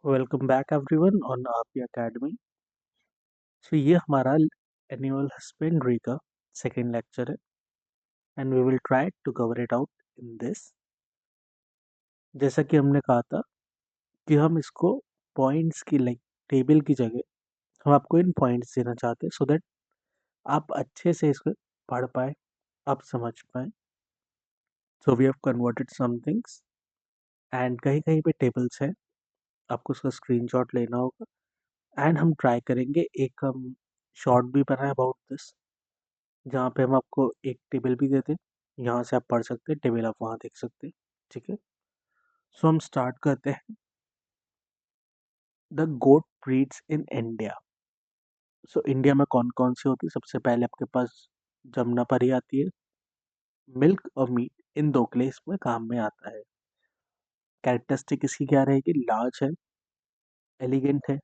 Welcome back everyone on आपकी academy. So ये हमारा एनुअल हस्बेंड्री का सेकेंड लेक्चर है and we will try to cover it out in this. जैसा कि हमने कहा था कि हम इसको पॉइंट्स की लाइक टेबल की जगह हम आपको इन पॉइंट्स देना चाहते हैं सो दैट आप अच्छे से इसको पढ़ पाए, आप समझ पाए। So we have converted some things and कहीं कहीं पे टेबल्स हैं, आपको उसका स्क्रीनशॉट लेना होगा एंड हम ट्राई करेंगे। एक हम शॉर्ट भी बना है अबाउट दिस, जहाँ पे हम आपको एक टेबल भी देते हैं, यहाँ से आप पढ़ सकते हैं, टेबल आप वहाँ देख सकते हैं। ठीक है, सो हम स्टार्ट करते हैं। The goat breeds in India. So India में कौन कौन सी होती है? सबसे पहले आपके पास जमुनापरी आती है। मिल्क और मीट इन दो के लिए इसमें काम में आता है। कैरेक्टरिस्टिक इसकी क्या रहेगी? लार्ज है, एलिगेंट है,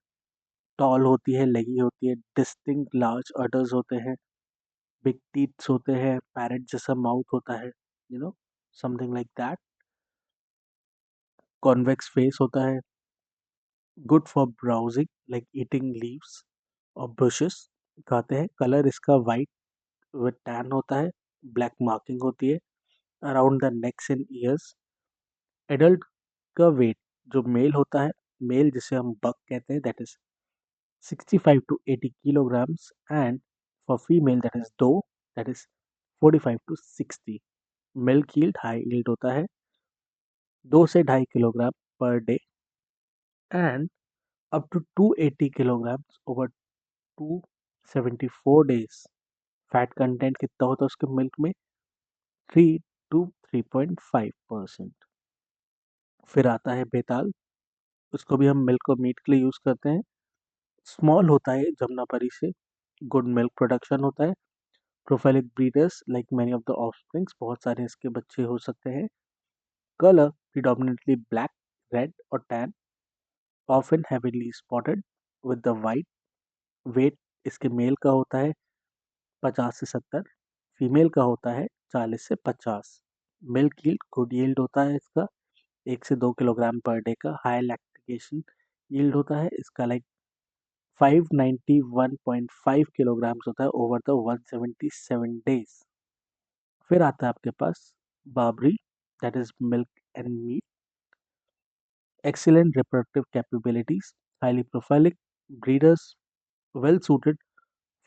टॉल होती है, लेगी होती है, डिस्टिंक्ट लार्ज अडर्स होते हैं, बिग टीथ्स होते हैं, पैरेट जैसा माउथ होता है, you know something like that. Convex face होता है, good for browsing like eating leaves और बुशेस खाते हैं। कलर इसका वाइट विद टैन होता है, ब्लैक मार्किंग होती है around the next and years. Adult का वेट जो मेल होता है, मेल जिसे हम बक कहते हैं, that is 65 to 80 kilograms, and for female that is दो, that is 45 to 60। Milk yield high yield होता है, 2 से 2.5 kilogram per day and up to 280 kilograms over 274 days। Fat content कितना होता है उसके मिल्क में? 3 to 3.5%। फिर आता है बेताल, उसको भी हम मिल्क और मीट के लिए यूज़ करते हैं। स्मॉल होता है जमुनापरी से, गुड मिल्क प्रोडक्शन होता है। Prolific breeders like many of the offsprings, बहुत सारे इसके बच्चे हो सकते हैं। कलर प्रिडोमिनेटली ब्लैक, रेड और tan, often heavily spotted with the white. Weight इसके मेल का होता है 50 से 70, फीमेल का होता है 40 से 50। मिल्क यील्ड गुड यील्ड होता है इसका, 1 से 2 किलोग्राम पर डे का। हाई लैक्टिकेशन यील्ड होता है इसका, लाइक 591.5 किलोग्राम्स होता है ओवर द 177 डेज। फिर आता है आपके पास Barbari, that is milk and meat. Excellent reproductive capabilities, highly prolific breeders, well suited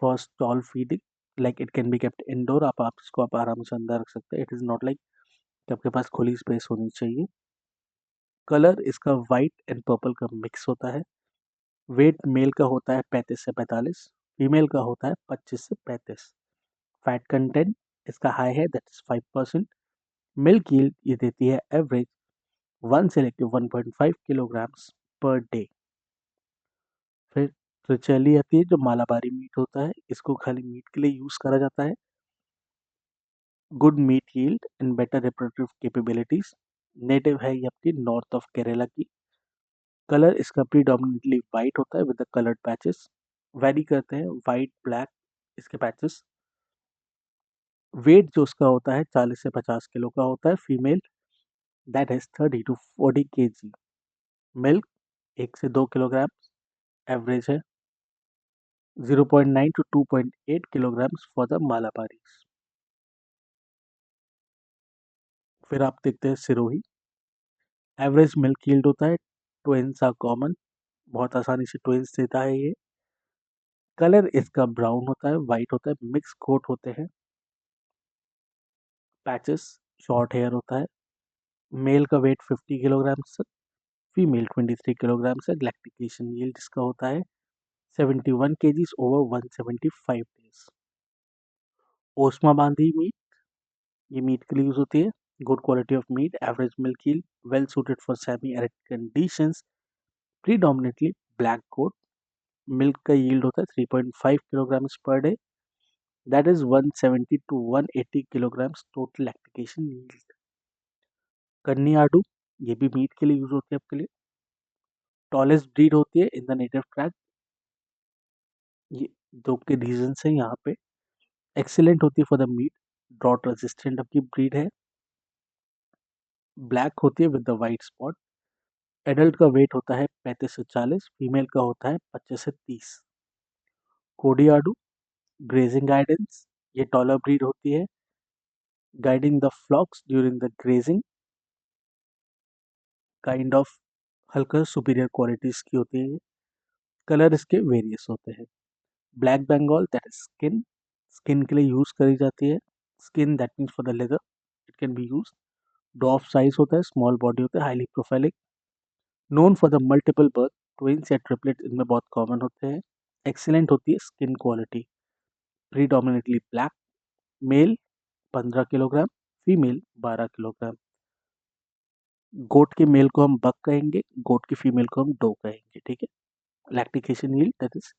for stall feeding, like it can be kept indoor. आप इसको आप आराम से अंदर रख सकते हैं। इट इज़ नॉट लाइक कि आपके पास खुली स्पेस होनी चाहिए। कलर इसका वाइट एंड पर्पल का मिक्स होता है। वेट मेल का होता है 35 से 45, फीमेल का होता है 25 से 35। फैट कंटेंट इसका हाई है, दैट इज 5%। मिल्क यील्ड ये देती है एवरेज 1 से लेकर 1.5 किलोग्राम्स पर डे। फिर त्रिचैली आती है जो मालाबारी मीट होता है, इसको खाली मीट के लिए यूज करा जाता है। Good meat yield and better reproductive capabilities. Native है ये आपकी नॉर्थ ऑफ केरला की। कलर इसका प्रीडोमिनेटली वाइट होता है with the coloured patches, very करते हैं वाइट ब्लैक इसके पैचेस। वेट जो उसका होता है 40 से 50 किलो का होता है, female that is 30 to 40 kg। Milk 1 से 2 किलोग्राम एवरेज है, 0.9 to 2.8 kilograms फॉर द मालाबारीज। फिर आप देखते हैं सिरोही, एवरेज मिल्क यील्ड होता है, ट्विंस आर कॉमन, बहुत आसानी से ट्विंस देता है ये। कलर इसका ब्राउन होता है, वाइट होता है, मिक्स कोट होते हैं, पैचेस, शॉर्ट हेयर होता है। मेल का वेट 50 किलोग्राम से, फीमेल 23 किलोग्राम से। लैक्टिकेशन यील्ड इसका होता है 71 kgs ओवर 175 डेज। ओस्मा बांधी मीट, ये मीट के लिए यूज होती है। Good quality of meat, average milk yield, well suited for semi arid conditions, predominantly black coat. Milk का यील्ड होता है 3.5 kilograms per day, that is 170 to 180 kilograms total lactation yield. Kanni Adu, ये भी मीट के लिए यूज होती है आपके लिए। टॉलेस्ट ब्रीड होती है इन द नेटिव ट्रैक, ये दो के रीजन है यहाँ पे। एक्सीलेंट होती है for the meat, drought resistant आपकी ब्रीड है। ब्लैक होती है with the white spot. Adult का वेट होता है 35 से 40, फीमेल का होता है 25 से 30। कोडियाडू ग्रेजिंग गाइडेंस, ये टॉलर ब्रीड होती है, guiding the flocks during the grazing, kind of हल्का सुपीरियर क्वालिटीज की होती है। कलर इसके वेरियस होते हैं। Black Bengal that is skin, skin के लिए यूज करी जाती है। Skin that means for the leather, it can be use. Dwarf size होता है, स्मॉल बॉडी होता है, highly prolific, known for the multiple birth, twins या ट्रिपलेट इनमें बहुत कॉमन होते हैं। एक्सीलेंट होती है skin quality, predominantly black, male 15 kilogram, female 12 kilogram. Goat के मेल को हम बक कहेंगे, गोट की फीमेल को हम डो कहेंगे, ठीक है। लैक्टिकेशन यील्ड दैट इज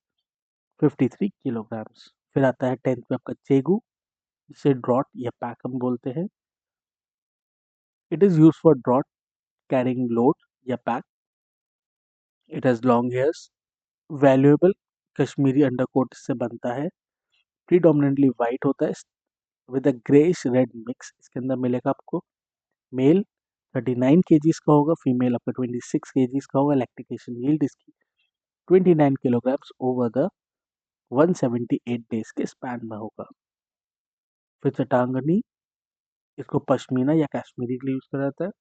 53 किलोग्राम्स। फिर आता है 10th में आपका चेगू, जिसे ड्रॉट या पैक हम बोलते हैं। It is use for draught carrying load या pack. It has long hairs, valuable Kashmiri undercoat इससे बनता है। प्रीडोमिनेटली वाइट होता है with a greyish red mix, इसके अंदर मिलेगा आपको। मेल 39 केजीज का होगा, फीमेल आपका 26 केजीज का होगा। लैक्टिकेशन यील्ड इसकी 29 किलोग्राम्स ओवर द 178 डेज के स्पैन में होगा। फिर चटांगनी, इसको पश्मीना या कश्मीरी के लिए यूज करा जाता है।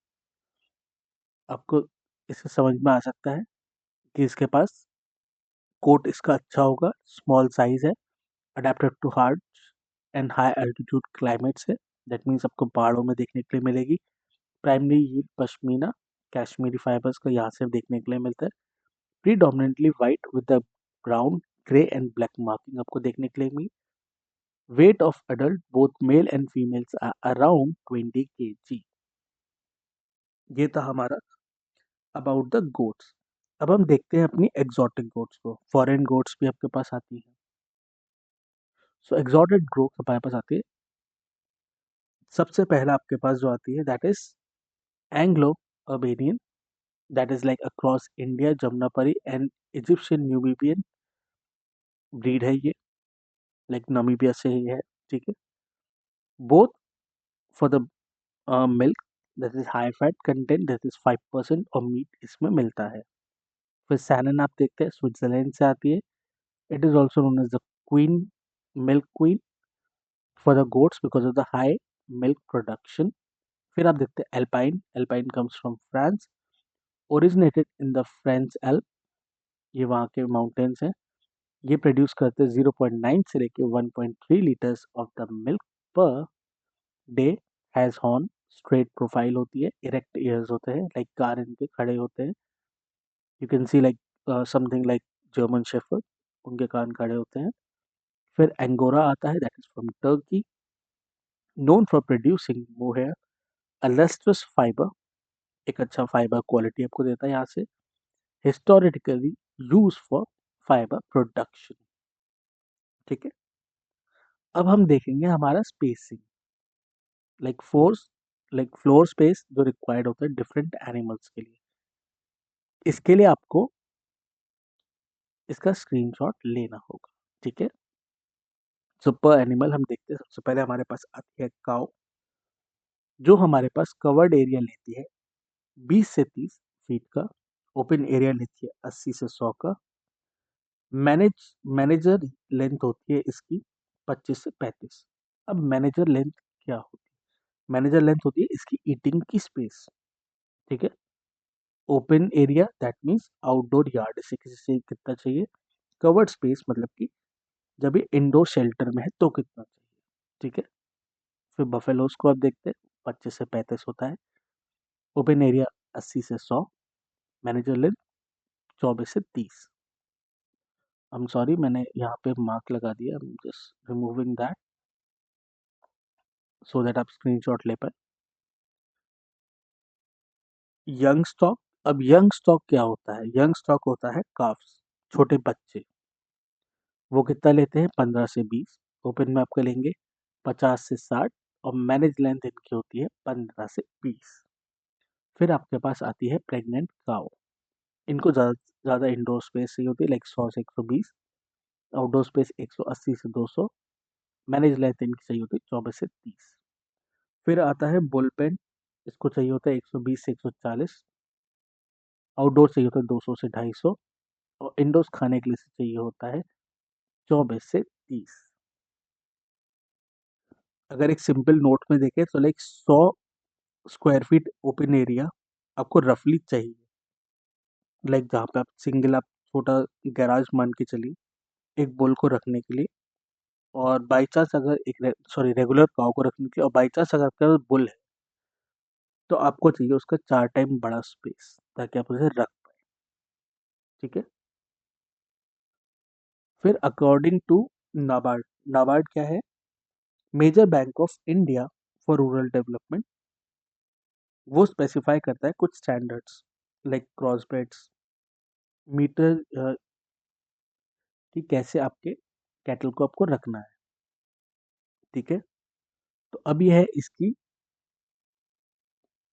आपको इससे समझ में आ सकता है कि इसके पास कोट इसका अच्छा होगा, स्मॉल साइज है, adapted to hard and high altitude climates है। दैट मीन्स आपको पहाड़ों में देखने के लिए मिलेगी। प्राइमरी ये पश्मीना कश्मीरी फाइबर्स का यहाँ से देखने के लिए मिलता है। Predominantly white with the brown, grey and black marking आपको देखने के लिए मिली। Weight of adult both male and females are around 20 kg। ये था हमारा अबाउट द गोट्स। अब हम देखते हैं अपनी एग्जॉटिक गोट्स को। फॉरेन गोट्स भी आपके पास आती हैं। सो एग्जॉटिक गोट्स हमारे पास आती है। सबसे पहला आपके पास जो आती है that is Anglo Nubian, that is like across India, Jamunapari and Egyptian Nubian breed है ये, लाइक नामीबिया से ही है, ठीक है। Both for the milk that is high fat content that is 5% और मीट इसमें मिलता है। फिर सैनन आप देखते हैं, स्विट्जरलैंड से आती है। It is also known as the queen, milk queen for the goats because of the high milk production. फिर आप देखते हैं Alpine, Alpine comes from France, originated in the French Alp, ये वहाँ के माउंटेन्स हैं। ये प्रोड्यूस करते हैं 0.9 से लेके 1.3 litres of the milk per day. Has horn, straight profile होती है, इरेक्ट ईयर्स होते हैं, लाइक कार इनके खड़े होते हैं। You can see like something like German shepherd, उनके कान खड़े होते हैं। फिर एंगोरा आता है that is from Turkey, known for producing mohair, a lustrous fibre, एक अच्छा फाइबर क्वालिटी आपको देता है यहाँ से। Historically use for fibre production, ठीक है। अब हम देखेंगे हमारा spacing, like force, like floor space जो रिक्वायर्ड होता है डिफरेंट एनिमल्स के लिए। इसके लिए आपको इसका स्क्रीनशॉट लेना होगा, ठीक है। सो पर एनिमल हम देखते हैं। सबसे पहले हमारे पास आती है काउ, जो हमारे पास कवर्ड एरिया लेती है 20 से 30 फीट का, ओपन एरिया लेती है 80 से 100 का। मैनेजर लेंथ होती है इसकी 25 से 35। अब मैनेजर लेंथ क्या होती है? मैनेजर लेंथ होती है इसकी ईटिंग की स्पेस, ठीक है। Open area that means outdoor yard, इसे किसी से कितना चाहिए। कवर्ड स्पेस मतलब कि जब ये इंडोर शेल्टर में है तो कितना चाहिए, ठीक है। फिर बफेलोज को आप देखते हैं 25 से 35 होता है। ओपन एरिया 80 से 100, मैनेजर लेंथ 24 से 30। आई एम सॉरी, मैंने यहाँ पे मार्क लगा दिया, I am just removing that so that आप स्क्रीनशॉट ले पाए। यंग स्टॉक, अब यंग स्टॉक क्या होता है? यंग स्टॉक होता है काफ्स, छोटे बच्चे। वो कितना लेते हैं? 15 से 20। ओपन में आपके लेंगे 50 से 60, और मैनेज लेंथ इनकी होती है 15 से 20। फिर आपके पास आती है प्रेग्नेंट काउ। इनको ज़्यादा इंडोर स्पेस चाहिए होती है, लाइक 100 से 120, आउटडोर स्पेस 180 से 200। मैनेज लेंथ इनकी चाहिए होती है 24 से 30। फिर आता है बुल पेन, इसको चाहिए होता है 120 से 140। आउटडोर चाहिए होता है 200 से 250, और इंडोर्स खाने के लिए से चाहिए होता है 24 से 30। अगर एक सिंपल नोट में देखें तो like 100 square feet open area आपको रफली चाहिए, लाइक जहाँ पे आप सिंगल आप छोटा गैराज मान के चलिए एक बुल को रखने के लिए, और बाई चांस अगर एक सॉरी रेगुलर काऊ को रखने के लिए, और बाई चांस अगर आपके पास बुल है तो आपको चाहिए उसका 4 टाइम बड़ा स्पेस ताकि आप उसे रख पाए। ठीक है। फिर अकॉर्डिंग टू नाबार्ड, नाबार्ड क्या है? Major bank of India for rural development. वो स्पेसिफाई करता है कुछ standards like cross beds, meter, कि कैसे आपके कैटल को आपको रखना है। ठीक है। तो अब यह है इसकी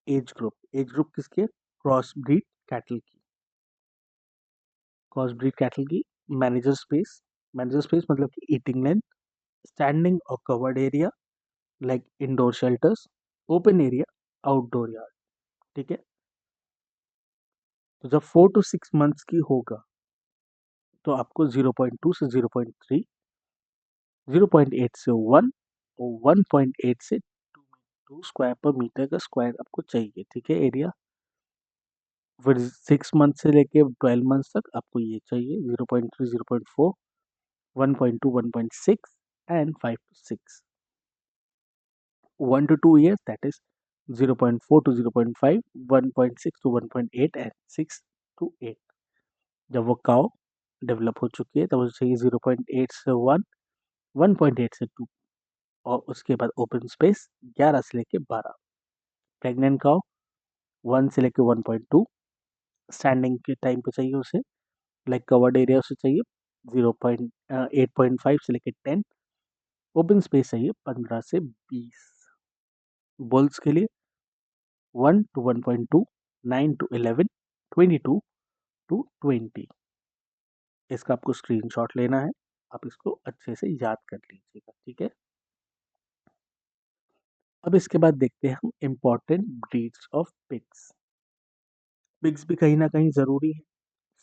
एज ग्रुप। एज ग्रुप किसकी है? क्रॉस ब्रीड कैटल की। क्रॉस ब्रीड कैटल की मैनेजर स्पेस, मैनेजर स्पेस मतलब कि ईटिंग लेंथ, स्टैंडिंग और covered area like indoor shelters, open area, outdoor yard. ठीक है। तो जब 4 to 6 मंथ्स की होगा तो आपको 0.2 से 0.3, 0.8 से 1 और 1.8 से 2 स्क्वायर पर मीटर का स्क्वायर आपको चाहिए। ठीक है, एरिया। फिर 6 मंथ से लेके 12 मंथ्स तक आपको ये चाहिए 0.3, 0.4, 1.2, 1.6 and 5 to 6। 1 to 2 years that is 0.4 to 0.5, 1.6 to 1.8 and 6 to 8। जब वो काव डेवलप हो चुकी है तब उसे चाहिए 0.8 से 1, 1.8 से 2, और उसके बाद ओपन स्पेस 11 से लेके 12। प्रेग्नेंट काव 1 से लेके 1.2, स्टैंडिंग के टाइम पे चाहिए उसे, लाइक कवर्ड एरिया उसे चाहिए 8.5 से लेके 10, ओपन स्पेस चाहिए 15 से 20। बुल्स के लिए 1 to 1.2, 9 to 11, 22 to 20। इसका आपको स्क्रीनशॉट लेना है, आप इसको अच्छे से याद कर लीजिएगा। ठीक है। अब इसके बाद देखते हैं हम important breeds of pigs. Pigs भी कहीं ना कहीं ज़रूरी है।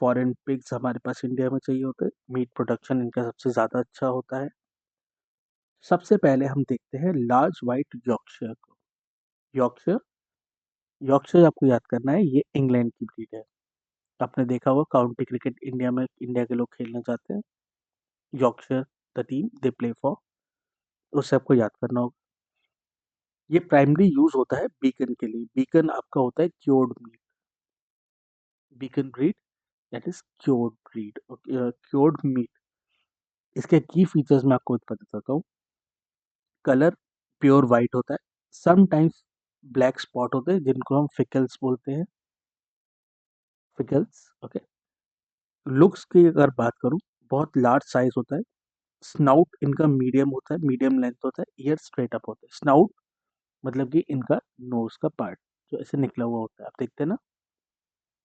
फॉरेन पिग्स हमारे पास इंडिया में चाहिए होते हैं, मीट प्रोडक्शन इनका सबसे ज़्यादा अच्छा होता है। सबसे पहले हम देखते हैं लार्ज वाइट यॉर्कशायर को। यॉर्कशायर, यॉर्कशायर आपको याद करना है, ये इंग्लैंड की ब्रीड है। आपने देखा होगा काउंटी क्रिकेट इंडिया में इंडिया के लोग खेलना चाहते हैं, Yorkshire the team they play for, उससे आपको याद करना होगा। ये प्राइमरी यूज होता है बीकन के लिए। बीकन आपका होता है cured meat, bacon breed that is cured breed, cured meat. इसके की फीचर्स मैं आपको बता देता हूँ। कलर प्योर वाइट होता है, समटाइम्स ब्लैक स्पॉट होते हैं जिनको हम फिकल्स बोलते हैं, फिकल्स। ओके। लुक्स की अगर बात करूँ, बहुत लार्ज साइज होता है, स्नाउट इनका मीडियम होता है, मीडियम लेंथ होता है, ईयर स्ट्रेट अप होता है। स्नाउट मतलब कि इनका नोज का पार्ट जो ऐसे निकला हुआ होता है, आप देखते हैं ना,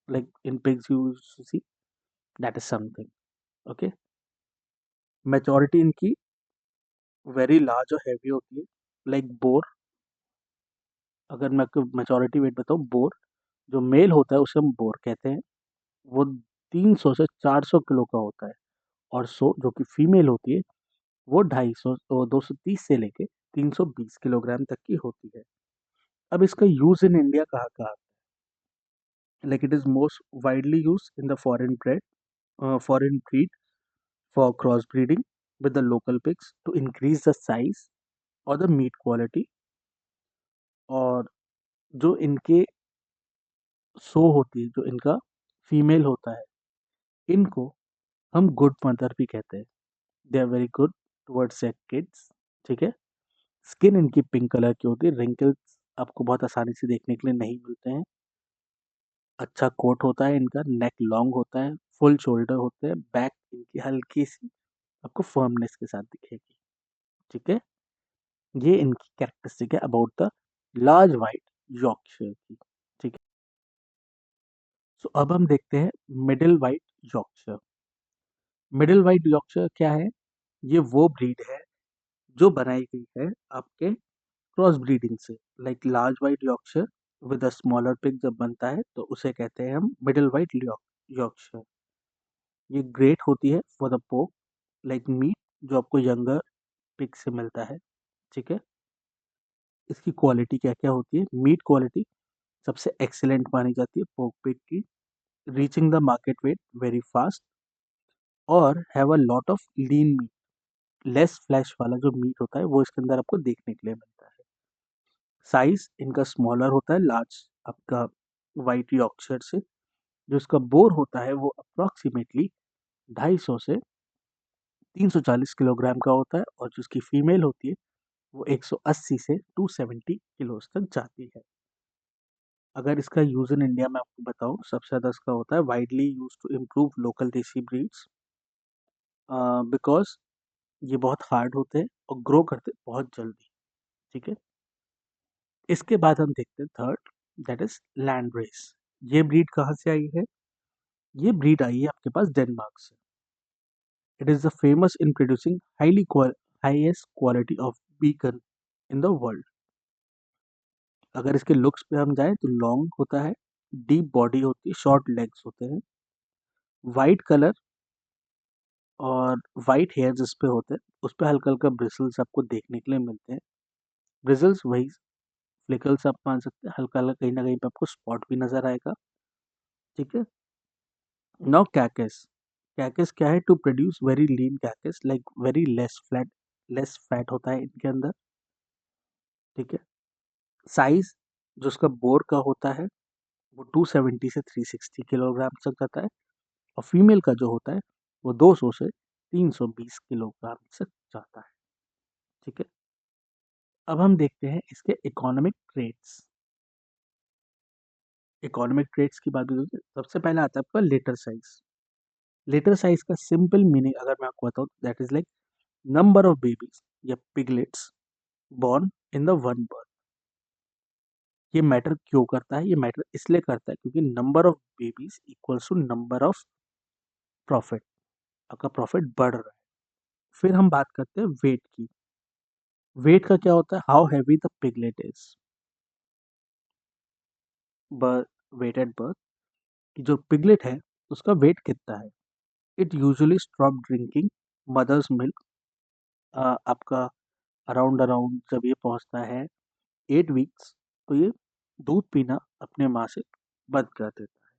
like in pigs you see, that is something. Okay. Maturity इनकी वेरी लार्ज और हैवी होती है, लाइक बोर। अगर मैं आपको मैच्योरिटी वेट बताऊँ, बोर जो मेल होता है उसे हम बोर कहते हैं, वो 300 से 400 किलो का होता है, और सो जो कि फीमेल होती है वो 250 230 से लेके 320 किलोग्राम तक की होती है। अब इसका यूज इन इंडिया कहाँ कहाँ? Like it is most widely use in the foreign breed for crossbreeding with the local pigs to increase the size और the meat quality। और जो इनके सो होती है, जो इनका फीमेल होता है, इनको हम गुड मदर भी कहते हैं। They are very good towards their kids. ठीक है। स्किन इनकी पिंक कलर की होती है, रिंकल्स आपको बहुत आसानी से देखने के लिए नहीं मिलते हैं। अच्छा कोट होता है इनका, नेक लॉन्ग होता है, फुल शोल्डर होते हैं, बैक इनकी हल्की सी आपको फर्मनेस के साथ दिखेगी। ठीक है। ये इनकी कैरेक्टरिस्टिक है about the large white Yorkshire की। ठीक है। सो अब हम देखते हैं middle white Yorkshire. Middle white Yorkshire क्या है? ये वो ब्रीड है जो बनाई गई है आपके क्रॉस ब्रीडिंग से, like large white Yorkshire with a smaller pig जब बनता है तो उसे कहते हैं हम मिडिल वाइट यॉर्कशायर। ये ग्रेट होती है फॉर द पोक लाइक मीट जो आपको यंगर पिग से मिलता है। ठीक है। इसकी क्वालिटी क्या क्या होती है? मीट क्वालिटी सबसे एक्सीलेंट मानी जाती है पोक पिग की, reaching the market weight very fast, और have a lot of lean meat, less flesh वाला जो मीट होता है वो इसके अंदर आपको देखने के लिए मिलता है। साइज इनका स्मॉलर होता है लार्ज आपका वाइट यॉर्कशायर से। जो इसका बोर होता है वो अप्रॉक्सीमेटली 250 से 340 किलोग्राम का होता है, और जो इसकी फीमेल होती है वो 180 से 270 किलोज तक जाती है। अगर इसका यूज इन इंडिया में आपको बताऊं, सबसे ज़्यादा इसका होता है widely use to improve local desi breeds, because ये बहुत हार्ड होते हैं और ग्रो करते हैं बहुत जल्दी। ठीक है। इसके बाद हम देखते हैं third, that is landrace. ये ब्रीड कहाँ से आई है? ये ब्रीड आई है आपके पास डेनमार्क से। It is the famous in producing highest quality of bacon in the world. अगर इसके लुक्स पे हम जाएं तो लॉन्ग होता है, डीप बॉडी होती है, शॉर्ट लेग्स होते हैं, वाइट कलर, और वाइट हेयर जिस पे होते हैं उस पे हल्का हल्का ब्रिसल्स आपको देखने के लिए मिलते हैं। ब्रिसल्स वही फ्लिकल्स आप मान सकते हैं, हल्का हल्का कहीं ना कहीं पे आपको स्पॉट भी नजर आएगा। ठीक है। Now caucus. कैकस क्या है? To produce very lean carcass like very less fat होता है इनके अंदर। ठीक है। साइज जो उसका बोर का होता है वो 270 से 360 किलोग्राम तक जाता है, और फीमेल का जो होता है वो 200 से 320 किलोग्राम तक जाता है। ठीक है। अब हम देखते हैं इसके इकोनॉमिक ट्रेड्स। इकोनॉमिक ट्रेड्स की बात करें तो सबसे पहले आता है आपका लेटर साइज। लेटर साइज का सिंपल मीनिंग अगर मैं आपको बताऊं, that is like number of babies या piglets born in the one birth. ये मैटर क्यों करता है? ये मैटर इसलिए करता है क्योंकि number of babies equals to number of profit. आपका प्रॉफिट बढ़ रहा है। फिर हम बात करते हैं वेट की। वेट का क्या होता है? How heavy the piglet is, birth, weight at birth, कि जो पिगलेट है उसका वेट कितना है। It usually stop drinking mother's milk, आपका अराउंड अराउंड जब ये पहुंचता है 8 वीक्स, तो ये दूध पीना अपने माँ से बंद कर देता है।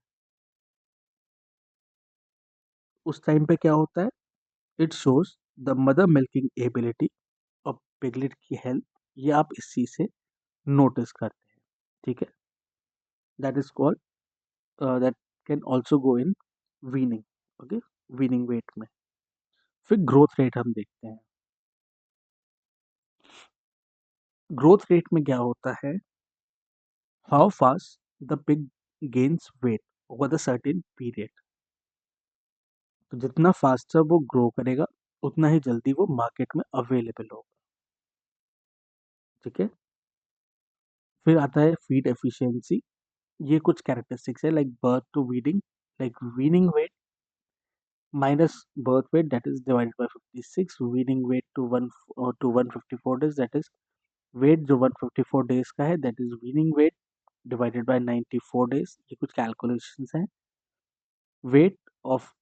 उस टाइम पे क्या होता है? It shows the mother milking ability और पिगलेट की हेल्थ। ये आप इस चीज से नोटिस करते हैं। ठीक है। That is called, that can also go in weaning. Okay, weaning weight में। फिर ग्रोथ रेट हम देखते हैं। ग्रोथ रेट में क्या होता है? How fast the pig gains weight over the certain period. तो जितना फास्टर वो ग्रो करेगा उतना ही जल्दी वो मार्केट में अवेलेबल होगा। ठीक है। फिर आता है फीड एफिशिएंसी। ये कुछ कैरेक्टरिस्टिक्स है like birth to weaning, like weaning weight minus birth weight that is divided by 56, weaning weight to 154 days that is weight जो 154 डेज का है that is weaning weight divided by 94 days. ये कुछ calculations हैं। Weight of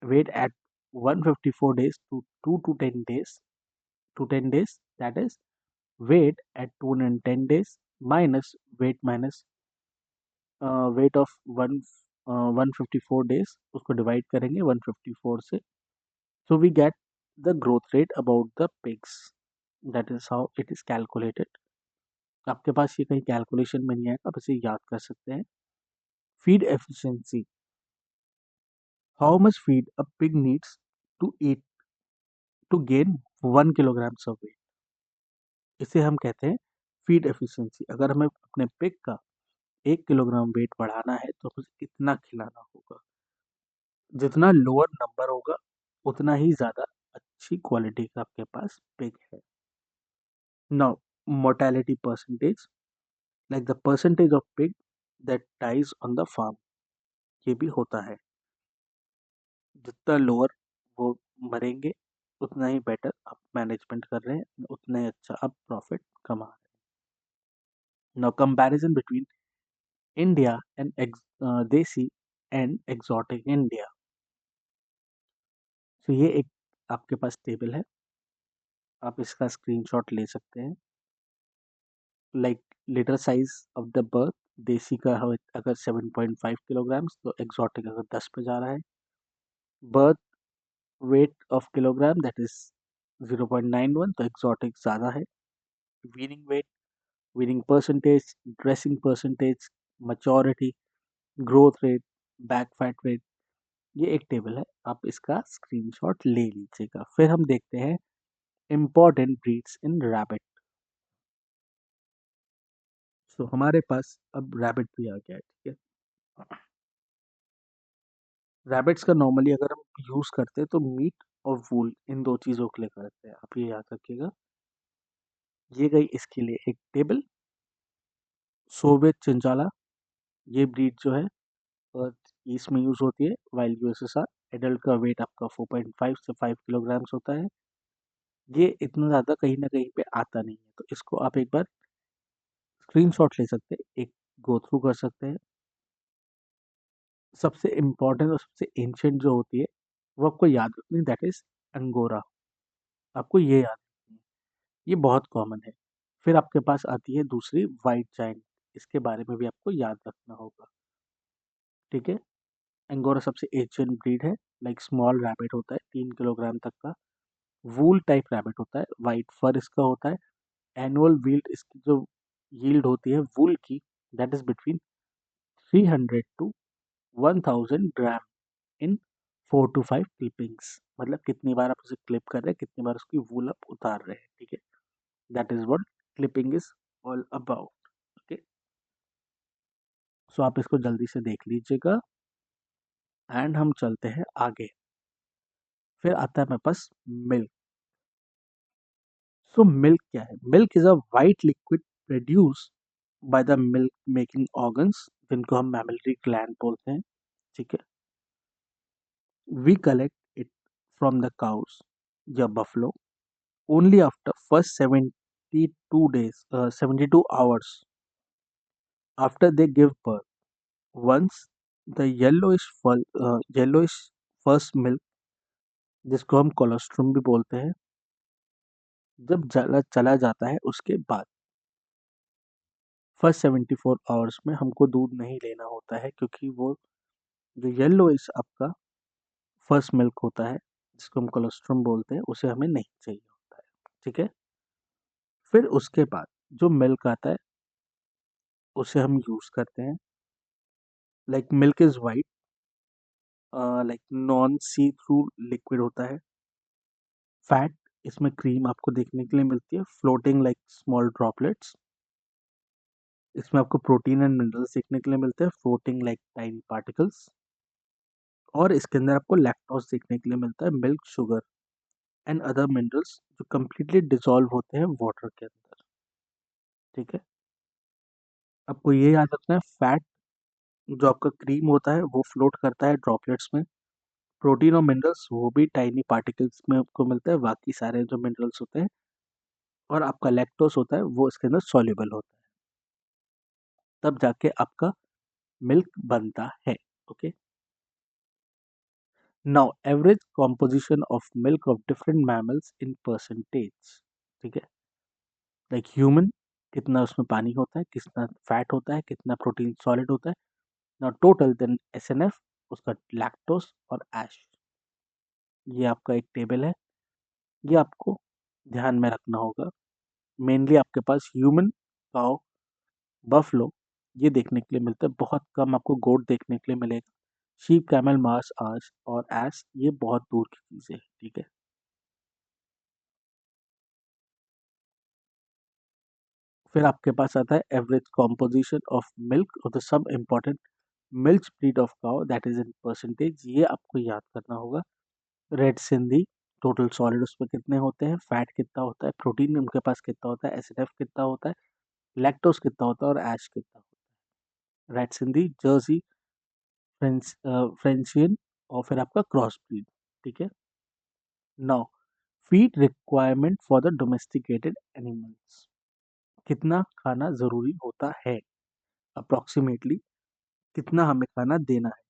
weight at 154 days to 2 to 10 days, to 10 days, that is weight at 210 days minus weight of 154 days, उसको divide करेंगे 154 से, so we get the growth rate about the pigs. That is how it is calculated. आपके पास ये कहीं calculation में नहीं आएगा, आप इसे याद कर सकते हैं। Feed efficiency, how much feed a pig needs to eat to gain 1 kilogram of weight. इसे हम कहते हैं फीड एफिशिएंसी। अगर हमें अपने पिग का 1 किलोग्राम वेट बढ़ाना है तो हमें इतना खिलाना होगा। जितना लोअर नंबर होगा उतना ही ज़्यादा अच्छी क्वालिटी का आपके पास पिग है। Now mortality percentage, like the percentage of pig that dies on the farm, ये भी होता है। जितना लोअर वो मरेंगे उतना ही बेटर आप मैनेजमेंट कर रहे हैं, उतना ही अच्छा आप प्रॉफिट कमा रहे हैं। Now comparison between India and देसी एंड एग्जॉटिक इंडिया। तो ये एक आपके पास टेबल है, आप इसका स्क्रीनशॉट ले सकते हैं। Like litre size of the birth, देसी का हो अगर 7.5 किलोग्राम्स तो एग्जॉटिक अगर 10 पे जा रहा है। Birth weight of kilogram that is 0.91 तो एग्जॉटिक ज़्यादा है। Weaning weight, weaning percentage, dressing percentage, maturity, growth rate, back fat rate, ये एक टेबल है, आप इसका स्क्रीनशॉट ले लीजिएगा। फिर हम देखते हैं इम्पॉर्टेंट ब्रीड्स इन रैबिट। सो हमारे पास अब रैबिट भी आ गया है, ठीक है। रैबिट्स का नॉर्मली अगर हम यूज़ करते हैं तो मीट और वूल इन दो चीज़ों के लिए करते हैं, आप ये याद रखिएगा। ये गई इसके लिए एक टेबल। सोवियत चिंचाला, ये ब्रीड जो है और इसमें यूज़ होती है वाइल यूएसएसआर। एडल्ट का वेट आपका 4.5 से 5 किलोग्राम्स होता है। ये इतना ज़्यादा कहीं ना कहीं पे आता नहीं है, तो इसको आप एक बार स्क्रीनशॉट ले सकते हैं, एक गो थ्रू कर सकते हैं। सबसे इम्पोर्टेंट और सबसे एंशियंट जो होती है वो आपको याद रखनी, दैट इज अंगोरा। आपको ये याद रखनी है, ये बहुत कॉमन है। फिर आपके पास आती है दूसरी वाइट जायंट, इसके बारे में भी आपको याद रखना होगा, ठीक है। अंगोरा सबसे एंशियंट ब्रीड है। लाइक स्मॉल रैबिट होता है 3 किलोग्राम तक का। वूल टाइप रैबिट होता है, वाइट फर इसका होता है। एनुअल यील्ड इसकी जो यील्ड होती है वूल की, that is between 300 to 1000 gram in 4 to 5 clippings. मतलब कितनी बार आप उसे क्लिप कर रहे हैं, कितनी बार उसकी वूल आप उतार रहे हैं, ठीक है। That is what clipping is all about, okay. So आप इसको जल्दी से देख लीजिएगा एंड हम चलते हैं आगे। फिर आता है मेरे पास मिल्क। सो मिल्क क्या है? Milk is a white liquid produce by the milk making organs, जिनको हम मैमलरी ग्लैंड बोलते हैं, ठीक है। We collect it from the cows या buffalo only after first 72 days, 72 hours after they give birth. Once the yellowish first milk, जिसको हम colostrum भी बोलते हैं, जब चला चला जाता है उसके बाद फर्स्ट 74 आवर्स में हमको दूध नहीं लेना होता है, क्योंकि वो जो येलोइश आपका फर्स्ट मिल्क होता है जिसको हम कोलोस्ट्रम बोलते हैं, उसे हमें नहीं चाहिए होता है, ठीक है। फिर उसके बाद जो मिल्क आता है उसे हम यूज़ करते हैं। Like milk is white, like non see through liquid होता है। फैट, इसमें क्रीम आपको देखने के लिए मिलती है, फ्लोटिंग लाइक स्मॉल ड्रॉपलेट्स। इसमें आपको प्रोटीन एंड मिनरल्स देखने के लिए मिलते हैं, फ्लोटिंग लाइक टाइनी पार्टिकल्स। और इसके अंदर आपको लैक्टोज देखने के लिए मिलता है, milk sugar and other minerals जो कम्प्लीटली डिजॉल्व होते हैं वाटर के अंदर, ठीक है। आपको ये याद रखना है, फैट जो आपका क्रीम होता है वो फ्लोट करता है ड्रॉपलेट्स में। प्रोटीन और मिनरल्स वो भी टाइनी पार्टिकल्स में आपको मिलता है, बाकी सारे जो मिनरल्स होते हैं। और आपका लैक्टोस होता है वो इसके अंदर सॉल्युबल होता है, तब जाके आपका मिल्क बनता है, okay. Now average composition of milk of different mammals in percentage, ठीक है। लाइक ह्यूमन, कितना उसमें पानी होता है, कितना फैट होता है, कितना प्रोटीन सॉलिड होता है। नाउ टोटल देन एसएनएफ, उसका लैक्टोस और ऐश। ये आपका एक टेबल है, ये आपको ध्यान में रखना होगा। मेनली आपके पास ह्यूमन, काउ, बफलो ये देखने के लिए मिलता है, बहुत कम आपको गोट देखने के लिए मिलेगा। शीप, कैमल, मार्स, आश और एस ये बहुत दूर की चीज़ें हैं, ठीक है। फिर आपके पास आता है एवरेज कॉम्पोजिशन ऑफ मिल्क और the sub important milk breed of cow that is in percentage, ये आपको याद करना होगा। रेड सिंधी, टोटल सॉलिड उसमें कितने होते हैं, फैट कितना होता है, प्रोटीन उनके पास कितना होता है, एसिडफ कितना होता है, लैक्टोस कितना होता है और ऐश कितना होता है। रेड सिंधी, जर्सी, फ्रेंचियन और फिर आपका क्रॉस ब्रीड, ठीक है। Now feed requirement for the domesticated animals, कितना खाना ज़रूरी होता है। अप्रॉक्सीमेटली कितना हमें खाना देना है।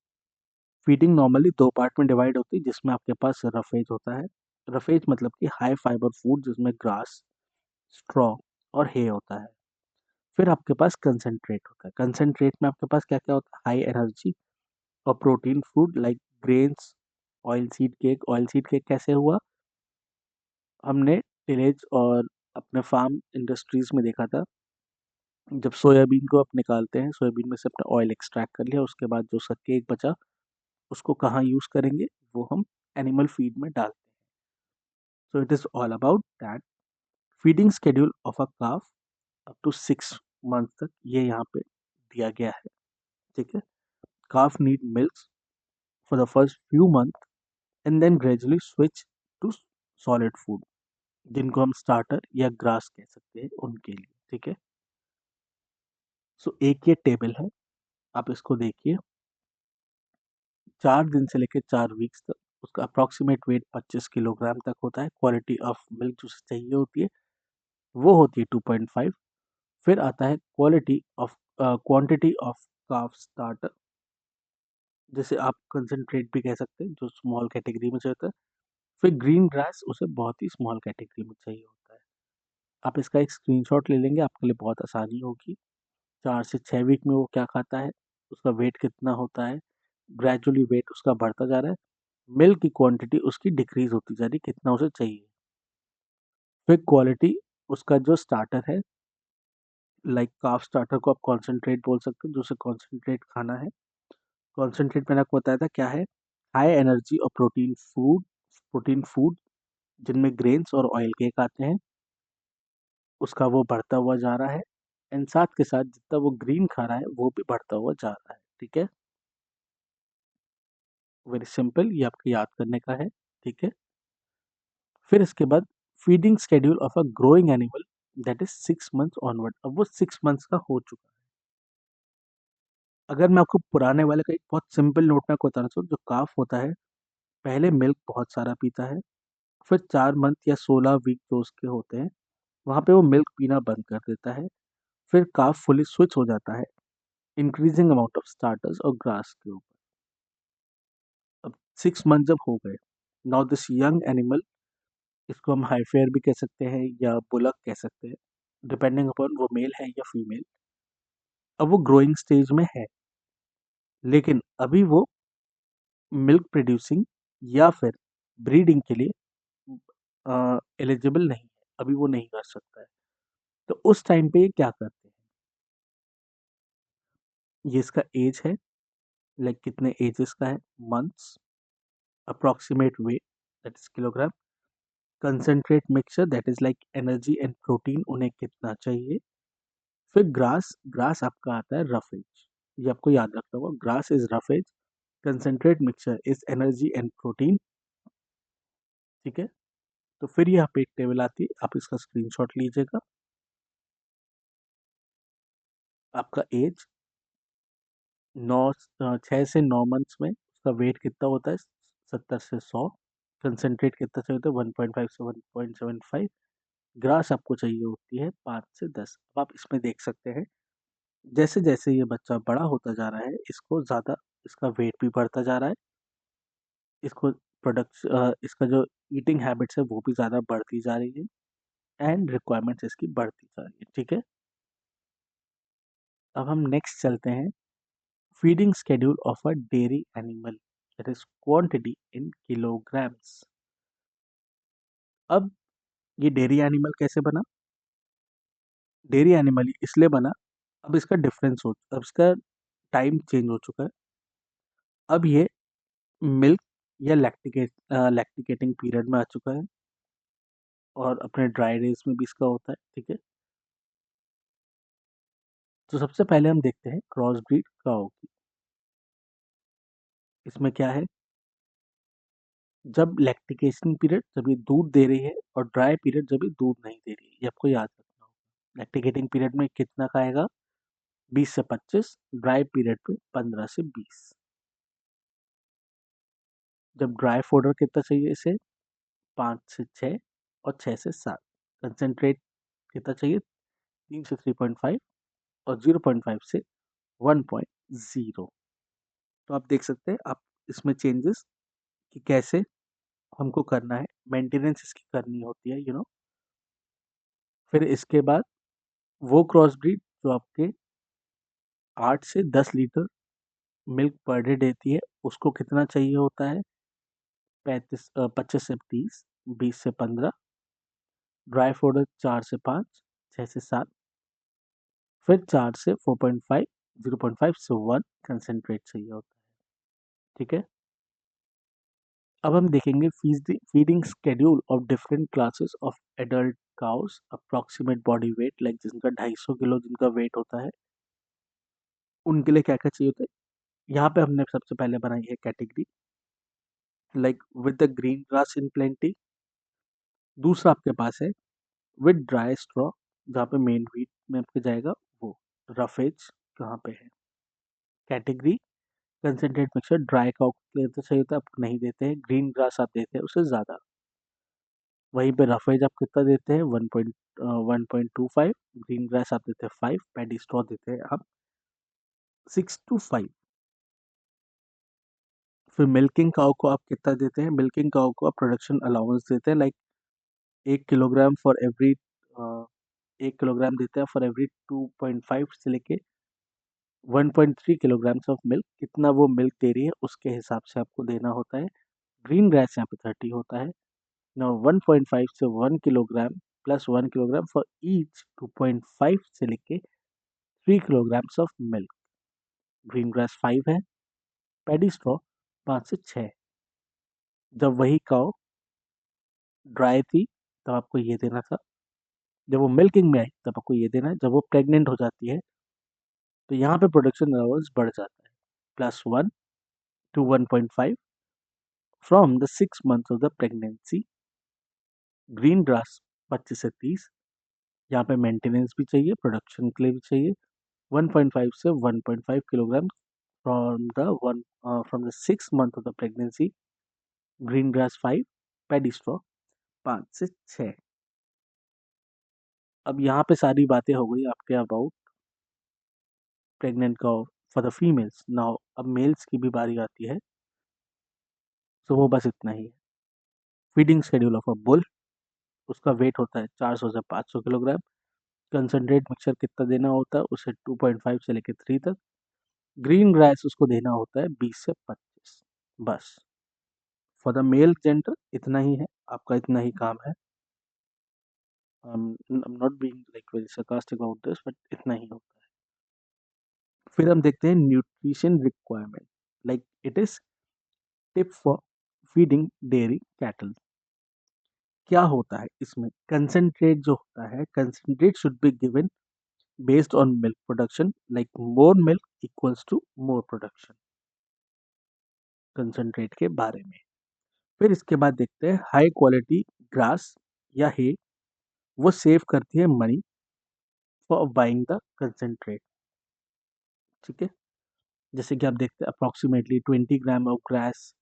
फीडिंग नॉर्मली 2 पार्ट में डिवाइड होती है, जिसमें आपके पास रफेज होता है। रफेज मतलब कि हाई फाइबर फूड, जिसमें ग्रास, स्ट्रॉ और हे होता है। फिर आपके पास कंसंट्रेट होता है। कंसंट्रेट में आपके पास क्या क्या होता है? हाई एनर्जी और protein food like grains, oil seed cake कैसे हुआ? हमने टिलेज और अपने फार्म इंडस्ट्रीज में देखा था, जब सोयाबीन को आप निकालते हैं, सोयाबीन में से अपना ऑयल एक्सट्रैक्ट कर लिया, उसके बाद जो उसका केक बचा, उसको कहाँ यूज करेंगे? वो हम एनिमल फीड में डालते हैं। So it is all about that. Feeding schedule of a calf up to 6 month तक ये यहाँ पे दिया गया है। ठीक है। Calf need milk for the first few month and then gradually switch to solid food, जिनको हम स्टार्टर या ग्रास कह सकते हैं उनके लिए। ठीक है। सो एक ये टेबल है, आप इसको देखिए। 4 दिन से लेकर 4 वीक्स तक उसका अप्रॉक्सीमेट वेट 25 किलोग्राम तक होता है। क्वालिटी ऑफ मिल्क जो चाहिए होती है वो होती है 2.5। फिर आता है क्वांटिटी ऑफ काफ स्टार्टर, जिसे आप कंसंट्रेट भी कह सकते हैं, जो स्मॉल कैटेगरी में चाहिए होता है। फिर ग्रीन ग्रास, उसे बहुत ही स्मॉल कैटेगरी में चाहिए होता है। आप इसका एक स्क्रीनशॉट ले लेंगे, आपके लिए बहुत आसानी होगी। 4 से 6 वीक में वो क्या खाता है, उसका वेट कितना होता है, ग्रेजुअली वेट उसका बढ़ता जा रहा है, मिल्क की क्वांटिटी उसकी डिक्रीज होती जा रही है, कितना उसे चाहिए। फिर क्वालिटी, उसका जो स्टार्टर है, लाइक काफ स्टार्टर को आप कॉन्सेंट्रेट बोल सकते हैं, जो उसे कॉन्सेंट्रेट खाना है। कॉन्सेंट्रेट मैंने आपको बताया था क्या है? हाई एनर्जी और प्रोटीन फूड जिनमें ग्रेन्स और ऑयल केक आते हैं, उसका वो बढ़ता हुआ जा रहा है। एंड साथ के साथ जितना वो ग्रीन खा रहा है वो भी बढ़ता हुआ जा रहा है। ठीक है। वेरी सिंपल, ये आपको याद करने का है। ठीक है। फिर इसके बाद feeding schedule of a growing animal, that is 6 months onward. अब वो 6 मंथ्स का हो चुका है। अगर मैं आपको पुराने वाले का एक बहुत सिंपल नोट में आपको बताना चाहूँ, जो काफ होता है पहले मिल्क बहुत सारा पीता है, फिर 4 मंथ या 16 वीक जो उसके होते हैं वहाँ पे वो मिल्क पीना बंद कर देता है। फिर काफ फुली स्विच हो जाता है इंक्रीजिंग अमाउंट ऑफ स्टार्टर्स और ग्रास के ऊपर। अब 6 मंथ जब हो गए, नाउ दिस यंग एनिमल, इसको हम हाईफेयर भी कह सकते हैं या बुलक कह सकते हैं, डिपेंडिंग अपॉन वो मेल है या फीमेल। अब वो ग्रोइंग स्टेज में है, लेकिन अभी वो मिल्क प्रोड्यूसिंग या फिर ब्रीडिंग के लिए एलिजिबल नहीं है, अभी वो नहीं कर सकता है। तो उस टाइम पे ये क्या करते हैं? ये इसका एज है, लाइक कितने एजेस का है, months, approximate weight that is kilogram, concentrate mixture that is like energy and protein उन्हें कितना चाहिए। फिर ग्रास, ग्रास आपका आता है रफेज, ये आपको याद रखना होगा, grass is roughage, concentrate mixture is energy and protein. ठीक है। तो फिर यहाँ पे एक टेबल आती है, आप इसका स्क्रीनशॉट लीजिएगा। आपका एज 6 से 9 मंथ्स में उसका वेट कितना होता है? 70 से 100। कंसंट्रेट कितना चाहिए होता है? 1.5 से 1.75। ग्रास आपको चाहिए होती है 5 से 10। अब आप इसमें देख सकते हैं, जैसे जैसे ये बच्चा बड़ा होता जा रहा है, इसको ज़्यादा इसका वेट भी बढ़ता जा रहा है, इसको इसका जो ईटिंग हैबिट्स है वो भी ज़्यादा बढ़ती जा रही है एंड रिक्वायरमेंट्स इसकी बढ़ती जा रही है। ठीक है। अब हम नेक्स्ट चलते हैं, feeding schedule of a dairy animal, that is quantity in kilograms. अब ये डेयरी एनिमल कैसे बना? डेयरी एनिमल इसलिए बना, अब इसका डिफरेंस हो, अब इसका टाइम चेंज हो चुका है। अब ये मिल्क या लैक्टिकेटिंग पीरियड में आ चुका है, और अपने ड्राई डेज में भी इसका होता है। ठीक है। तो सबसे पहले हम देखते हैं क्रॉस ब्रीड काऊ की। इसमें क्या है? जब लैक्टिकेशन पीरियड, जब ये दूध दे रही है, और ड्राई पीरियड जब ये दूध नहीं दे रही है, ये आपको याद रखना होगा। लैक्टिकेटिंग पीरियड में कितना खाएगा? 20 से 25। ड्राई पीरियड पे 15 से 20। जब ड्राई फोडर कितना चाहिए इसे? 5 से 6 और 6 से 7। कंसेंट्रेट कितना चाहिए? 3 से 3.5 और 0.5 से 1.0। तो आप देख सकते हैं आप इसमें चेंजेस कि कैसे हमको करना है, मेंटेनेंस इसकी करनी होती है फिर इसके बाद वो क्रॉस ब्रीड जो आपके 8 से 10 लीटर मिल्क पर डे देती है, उसको कितना चाहिए होता है? 25 से 30, 20 से 15, ड्राई फॉडर 4 से 5, 6 से 7, फिर 4 से 4.5, 0.5 से 1 कंसेंट्रेट चाहिए होता है। ठीक है, अब हम देखेंगे feeding schedule of different classes of adult cows, approximate body weight, like जिनका 250 किलो जिनका वेट होता है, उनके लिए क्या क्या चाहिए होता है। यहाँ पे हमने सबसे पहले बनाई है category like with the green grass in plenty. दूसरा आपके पास है विद ड्राई स्ट्रॉ, जहाँ पे मेन व्हीट में आपके जाएगा वो। रफेज कहाँ पे है? Category concentrate mixture dry cow के लिए तो चाहिए होता है, आप नहीं देते हैं। ग्रीन ग्रास आप देते हैं उससे ज़्यादा। वहीं पे रफेज आप कितना देते हैं? 1.25। ग्रीन ग्रास आप देते हैं 5। पैडी स्ट्रॉ देते हैं आप 6 to 5। फिर मिल्किंग काउ को आप कितना देते हैं? मिल्किंग काउ को आप प्रोडक्शन अलाउंस देते हैं, like 1 kilogram for every 1 kilogram देते हैं फॉर एवरी 2.5 से लेके 1.3 किलोग्राम्स ऑफ मिल्क। कितना वो मिल्क दे रही है उसके हिसाब से आपको देना होता है। ग्रीन ग्रास यहाँ पे 30 होता है। नाउ 1.5 से 1 kilogram plus 1 kilogram for each 2.5 से लेके 3 kilograms of milk. Green grass 5 है। पैडी स्ट्रॉ 5 से 6। जब वही काउ ड्राई थी तब आपको ये देना था। जब वो मिल्किंग में आई तब आपको ये देना है। जब वो प्रेग्नेंट हो जाती है तो यहाँ पे प्रोडक्शन अलाउंस बढ़ जाता है, +1 to 1.5 from the 6 months of the pregnancy. Green grass 25 से 30, यहाँ पे मेंटेनेंस भी चाहिए, प्रोडक्शन के लिए भी चाहिए। 1.5 से 1.5 kilogram from the 6 month of the pregnancy. Green grass 5। Paddy straw 5 से 6। अब यहाँ पे सारी बातें हो गई आपके अबाउट प्रेग्नेंट का फॉर द फीमेल्स। नाउ अब मेल्स की भी बारी आती है, तो वो बस इतना ही है। Feeding schedule of a bull, उसका वेट होता है 400 से 500 किलोग्राम। कंसनट्रेट मिक्सचर कितना देना होता है उसे? 2.5 से लेकर 3 तक। ग्रीन ग्रास उसको देना होता है 20 से 25। बस फॉर द मेल जेंडर इतना ही है, आपका इतना ही काम है। Not being like very sarcastic about this, but इतना ही होता है। फिर हम देखते हैं nutrition requirement, like it is tip for feeding dairy cattle. क्या होता है इसमें? कंसंट्रेट जो होता है, concentrate should be given based on milk production, like more milk equals to more production, concentrate के बारे में। फिर इसके बाद देखते हैं हाई क्वालिटी ग्रास या हे, वो सेव करती है money for buying the concentrate. ठीक है, जैसे कि आप देखते हैं approximately 20 gram of grass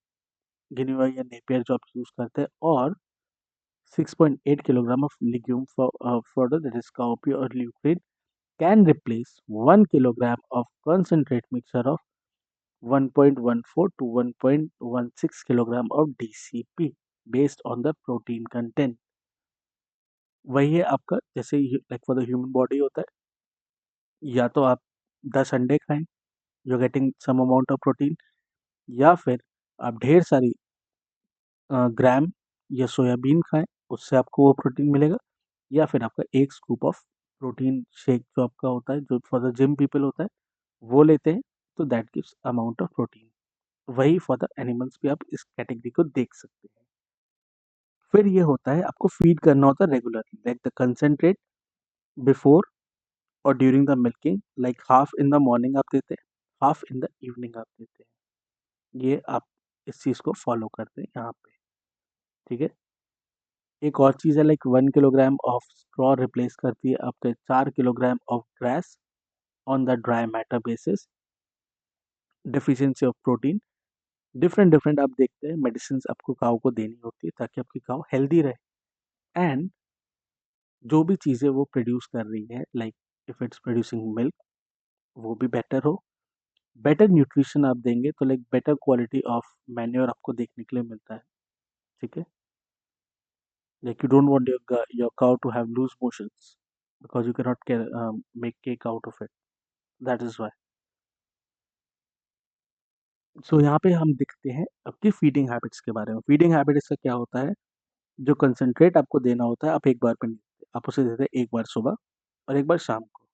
guinea या नेपियर जो आप यूज करते हैं, और 6.8 kilogram of legume for that is cowpea और lucerne can replace 1 kilogram of concentrate mixture of 1.14 to 1.16 kilogram of DCP based on the protein content। वही है आपका, जैसे like for the human body होता है, या तो आप 10 अंडे खाएं, you getting some amount of protein, या फिर आप ढेर सारी ग्राम या सोयाबीन खाएं, उससे आपको वो प्रोटीन मिलेगा। या फिर आपका एक स्कूप ऑफ प्रोटीन शेक जो आपका होता है, जो फॉर द जिम पीपल होता है, वो लेते हैं, तो that gives amount of protein. वही फॉर द एनिमल्स भी आप इस कैटेगरी को देख सकते हैं। फिर ये होता है आपको फीड करना होता है regularly, like the concentrate before और during the milking, like half in the morning आप देते हैं, हाफ इन द इवनिंग आप देते हैं। ये आप इस चीज़ को फॉलो करते हैं यहाँ पे। ठीक है, एक और चीज़ है like 1 kilogram of straw replace करती है आपके 4 kilogram of grass on the dry matter basis. Deficiency of protein, different different आप देखते हैं मेडिसिन आपको काऊ को देनी होती है ताकि आपकी काऊ हेल्दी रहे। एंड जो भी चीज़ें वो प्रोड्यूस कर रही है, like if it's producing milk, वो भी बेटर हो। बेटर न्यूट्रिशन आप देंगे तो like better quality of manure आपको देखने के लिए मिलता है, ठीक है। Like you don't want your cow to have loose motions because you can not make cake out of it, that is why. So यहाँ पे हम देखते हैं आपकी फीडिंग हैबिट्स के बारे में। फीडिंग हैबिट इसका क्या होता है, जो कंसंट्रेट आपको देना होता है आप एक बार पे नहीं देते, आप उसे देते हैं एक बार सुबह और एक बार शाम को।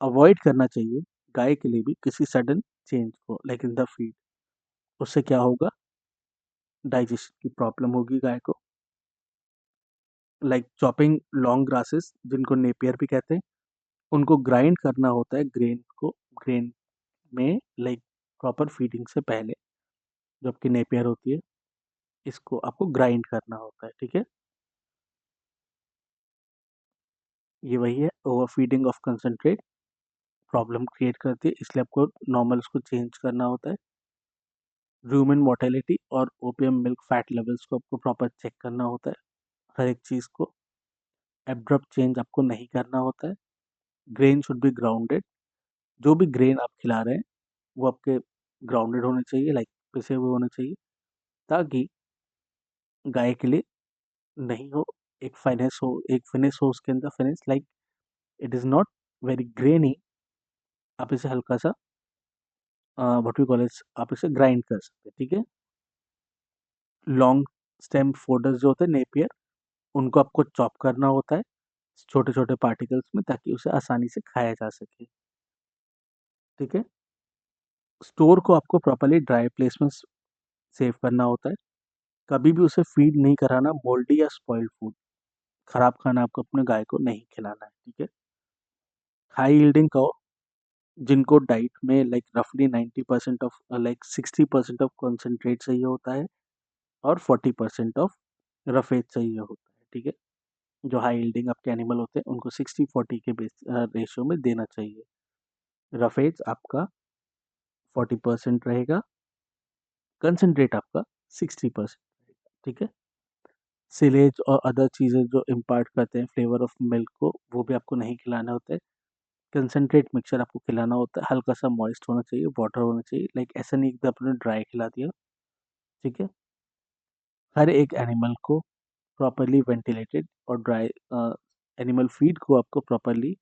अवॉइड करना चाहिए गाय के लिए भी किसी सडन चेंज को लाइक इन द फीड। उससे क्या होगा, डाइजेशन की प्रॉब्लम होगी गाय को। लाइक चॉपिंग लॉन्ग ग्रासेस जिनको नेपियर भी कहते हैं, उनको ग्राइंड करना होता है ग्रेन को, ग्रेन में लाइक प्रॉपर फीडिंग से पहले जो आपकी नेपियर होती है, इसको आपको ग्राइंड करना होता है, ठीक है। ये वही है, over feeding of concentrate problem create करती है, इसलिए आपको नॉर्मल उसको चेंज करना होता है। रूमेन मोर्टेलिटी और ओपियम मिल्क फैट लेवल्स को आपको प्रॉपर चेक करना होता है, हर एक चीज़ को। एब्रप्ट चेंज आपको नहीं करना होता है। ग्रेन शुड बी ग्राउंडेड, जो भी ग्रेन आप खिला रहे हैं वो आपके ग्राउंडेड होने चाहिए, लाइक पिसे हुए होने चाहिए, ताकि गाय के लिए नहीं हो, एक फाइनेस हो, एक फिनिश हो उसके अंदर, finish like it is not very granny. आप इसे हल्का सा व्हाट वी कॉल इट, आप इसे ग्राइंड कर सकते हैं, ठीक है। लॉन्ग स्टेम फोल्डर्स जो होते हैं नेपियर, उनको आपको चॉप करना होता है छोटे छोटे पार्टिकल्स में, ताकि उसे आसानी से खाया जा सके, ठीक है। स्टोर को आपको प्रॉपरली ड्राई प्लेस में सेव करना होता है। कभी भी उसे फीड नहीं कराना मोल्डी या स्पॉइल्ड फूड, खराब खाना आपको अपने गाय को नहीं खिलाना है, ठीक है। हाई यील्डिंग काउ जिनको डाइट में लाइक रफली 90% ऑफ लाइक 60% ऑफ कंसंट्रेट चाहिए होता है और 40% ऑफ रफेज चाहिए होता है, ठीक है। जो हाई यील्डिंग आपके एनिमल होते हैं उनको 60-40 के बेस रेशियो में देना चाहिए। रफेज आपका 40% रहेगा, कंसंट्रेट आपका 60% रहेगा, ठीक है। सिलेज और अदर चीज़ें जो इम्पार्ट करते हैं फ्लेवर ऑफ मिल्क को, वो भी आपको नहीं खिलाना होता है। कंसंट्रेट मिक्सचर आपको खिलाना होता है, हल्का सा मॉइस्ट होना चाहिए, वाटर होना चाहिए, लाइक ऐसा नहीं कि आपने ड्राई खिला दिया, ठीक है। हर एक एनिमल को प्रॉपरली वेंटिलेटेड और ड्राई एनिमल फीड को आपको प्रॉपरली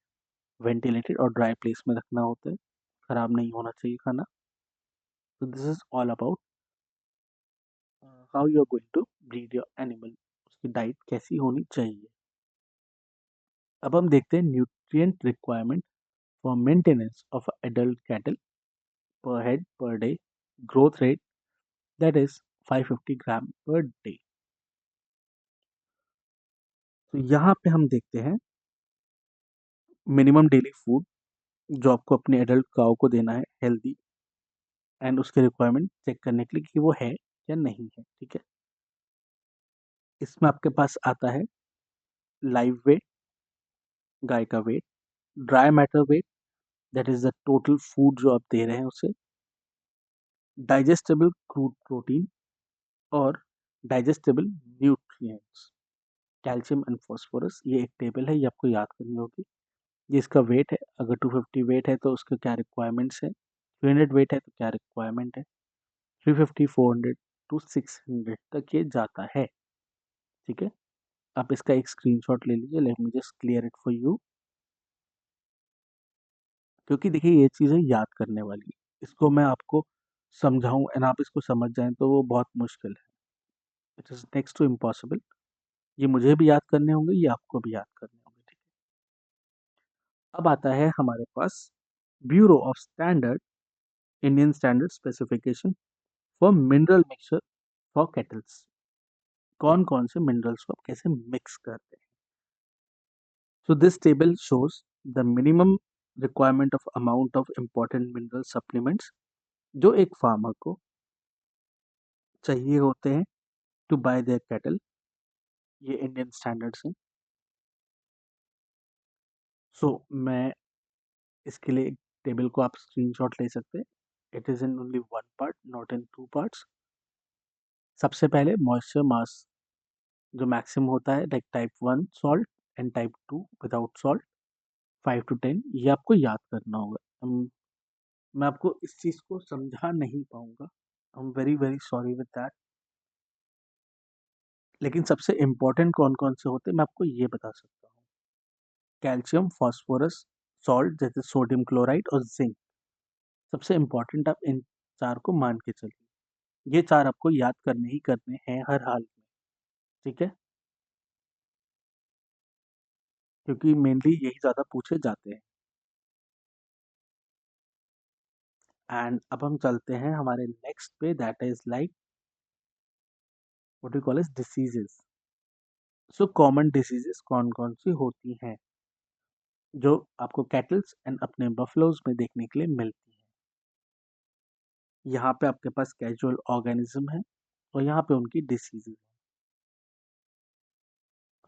वेंटिलेटेड और ड्राई प्लेस में रखना होता है, ख़राब नहीं होना चाहिए खाना। तो this is all about how you are going to breed your animal, उसकी डाइट कैसी होनी चाहिए। अब हम देखते हैं nutrient requirement for maintenance of adult cattle per head per day, growth rate that is 550 gram per day। तो यहाँ पे हम देखते हैं मिनिमम डेली फूड जो आपको अपने एडल्ट काऊ को देना है हेल्दी, एंड उसके रिक्वायरमेंट चेक करने के लिए कि वो है या नहीं है, ठीक है। इसमें आपके पास आता है लाइव वेट, गाय का weight, dry matter weight that is the total food जो आप दे रहे हैं उसे, डाइजेस्टेबल क्रूड प्रोटीन और digestible nutrients, calcium and phosphorus. ये एक टेबल है, ये आपको याद करनी होगी। ये इसका वेट है, अगर 250 वेट है तो उसके क्या रिक्वायरमेंट्स है, 300 वेट है तो क्या रिक्वायरमेंट है, 350 400 टू 600 तक ये जाता है, ठीक है। आप इसका एक स्क्रीनशॉट ले लीजिए, let me just clear it for you, क्योंकि देखिए ये चीज़ें याद करने वाली, इसको मैं आपको समझाऊं एंड आप इसको समझ जाएं तो वो बहुत मुश्किल है, it is next to impossible. ये मुझे भी याद करने होंगे, ये आपको भी याद करने होंगे, ठीक है। अब आता है हमारे पास bureau of standard, Indian standard specification for mineral mixture for cattles. कौन कौन से मिनरल्स को आप कैसे मिक्स करते हैं। So this table shows the minimum requirement of amount of important mineral supplements जो एक फार्मर को चाहिए होते हैं टू बाय देयर कैटल। ये इंडियन स्टैंडर्ड्स हैं। सो मैं इसके लिए एक टेबल को आप स्क्रीनशॉट ले सकते हैं, it is in only one part not in two parts. सबसे पहले मॉइस्चर मास जो मैक्सिमम होता है like type 1 salt and type 2 without salt, 5 to 10, ये आपको याद करना होगा। मैं आपको इस चीज़ को समझा नहीं पाऊँगा। I am very, very sorry with that. लेकिन सबसे इम्पोर्टेंट कौन-कौन से होते हैं, मैं आपको ये बता सकता हूँ। कैल्शियम, फास्फोरस, सॉल्ट जैसे सोडियम क्लोराइड और ज़िंक। सबसे इम्पोर्टेंट आप इन 4 को मान के चलिए। ये 4 आपको याद करने ही करने हैं हर हाल में, ठीक है? क्योंकि मेनली यही ज़्यादा पूछे जाते हैं। एंड अब हम चलते हैं हमारे नेक्स्ट पे, that is like what we call as diseases. So common diseases कौन-कौन सी होती हैं, जो आपको कैटल्स एंड अपने बफलोज़ में देखने के लिए मिलती हैं। यहाँ पे आपके पास कैजुअल ऑर्गेनिज्म है और यहाँ पे उनकी डिसीज़ेज़ हैं।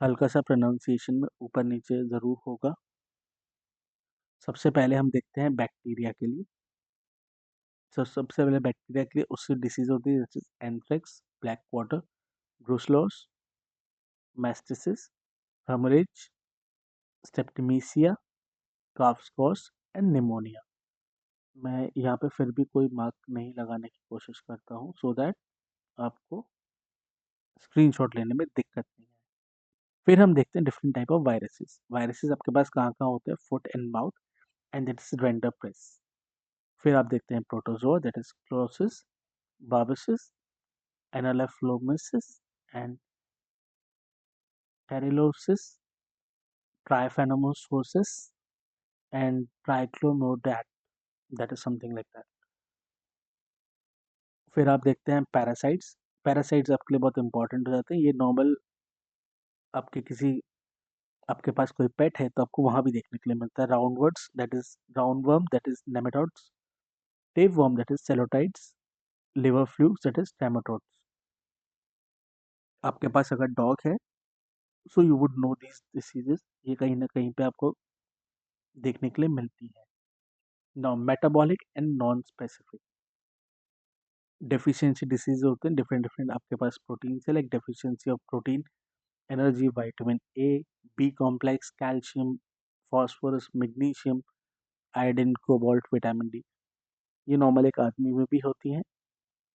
हल्का-सा प्रोनाउंसिएशन में ऊपर-नीचे ज़रूर होगा। सबसे पहले हम देखते हैं बैक्टीरिया के लिए। सबसे पहले बैक्टीरिया के लिए उसकी डिसीज़ होती है जैसे anthrax, black water, brucellosis, mastitis, haemorrhage, septicaemia, calf spots and pneumonia. मैं यहाँ पे फिर भी कोई मार्क नहीं लगाने की कोशिश करता हूँ सो दैट आपको स्क्रीनशॉट लेने में दिक्कत नहीं है। फिर हम देखते हैं different type of viruses. Viruses आपके पास कहाँ-कहाँ होते हैं? Foot and mouth and that is rinderpest. फिर आप देखते हैं protozoa that is coccidiosis, babesiosis, anaplasmosis and theileriosis, trypanosomiasis and trichomoniasis, that is something like that. फिर आप देखते हैं पैरासाइट्स। पैरासाइट्स आपके लिए बहुत इंपॉर्टेंट हो जाते हैं। ये नॉर्मल आपके किसी आपके पास कोई पेट है तो आपको वहाँ भी देखने के लिए मिलता है। Roundworms that is roundworm that is nematodes, tapeworm that is cestodes, liver flukes that is trematodes. आपके पास अगर डॉग है so you would know these diseases. ये कहीं न कहीं पे आपको देखने के लिए मिलती है। Now metabolic and non specific deficiency disease होते हैं डिफरेंट डिफरेंट आपके पास प्रोटीन से, like deficiency of protein, energy, vitamin A, B complex, calcium, phosphorus, magnesium, iodine, cobalt, vitamin D. ये नॉर्मल एक आदमी में भी होती हैं,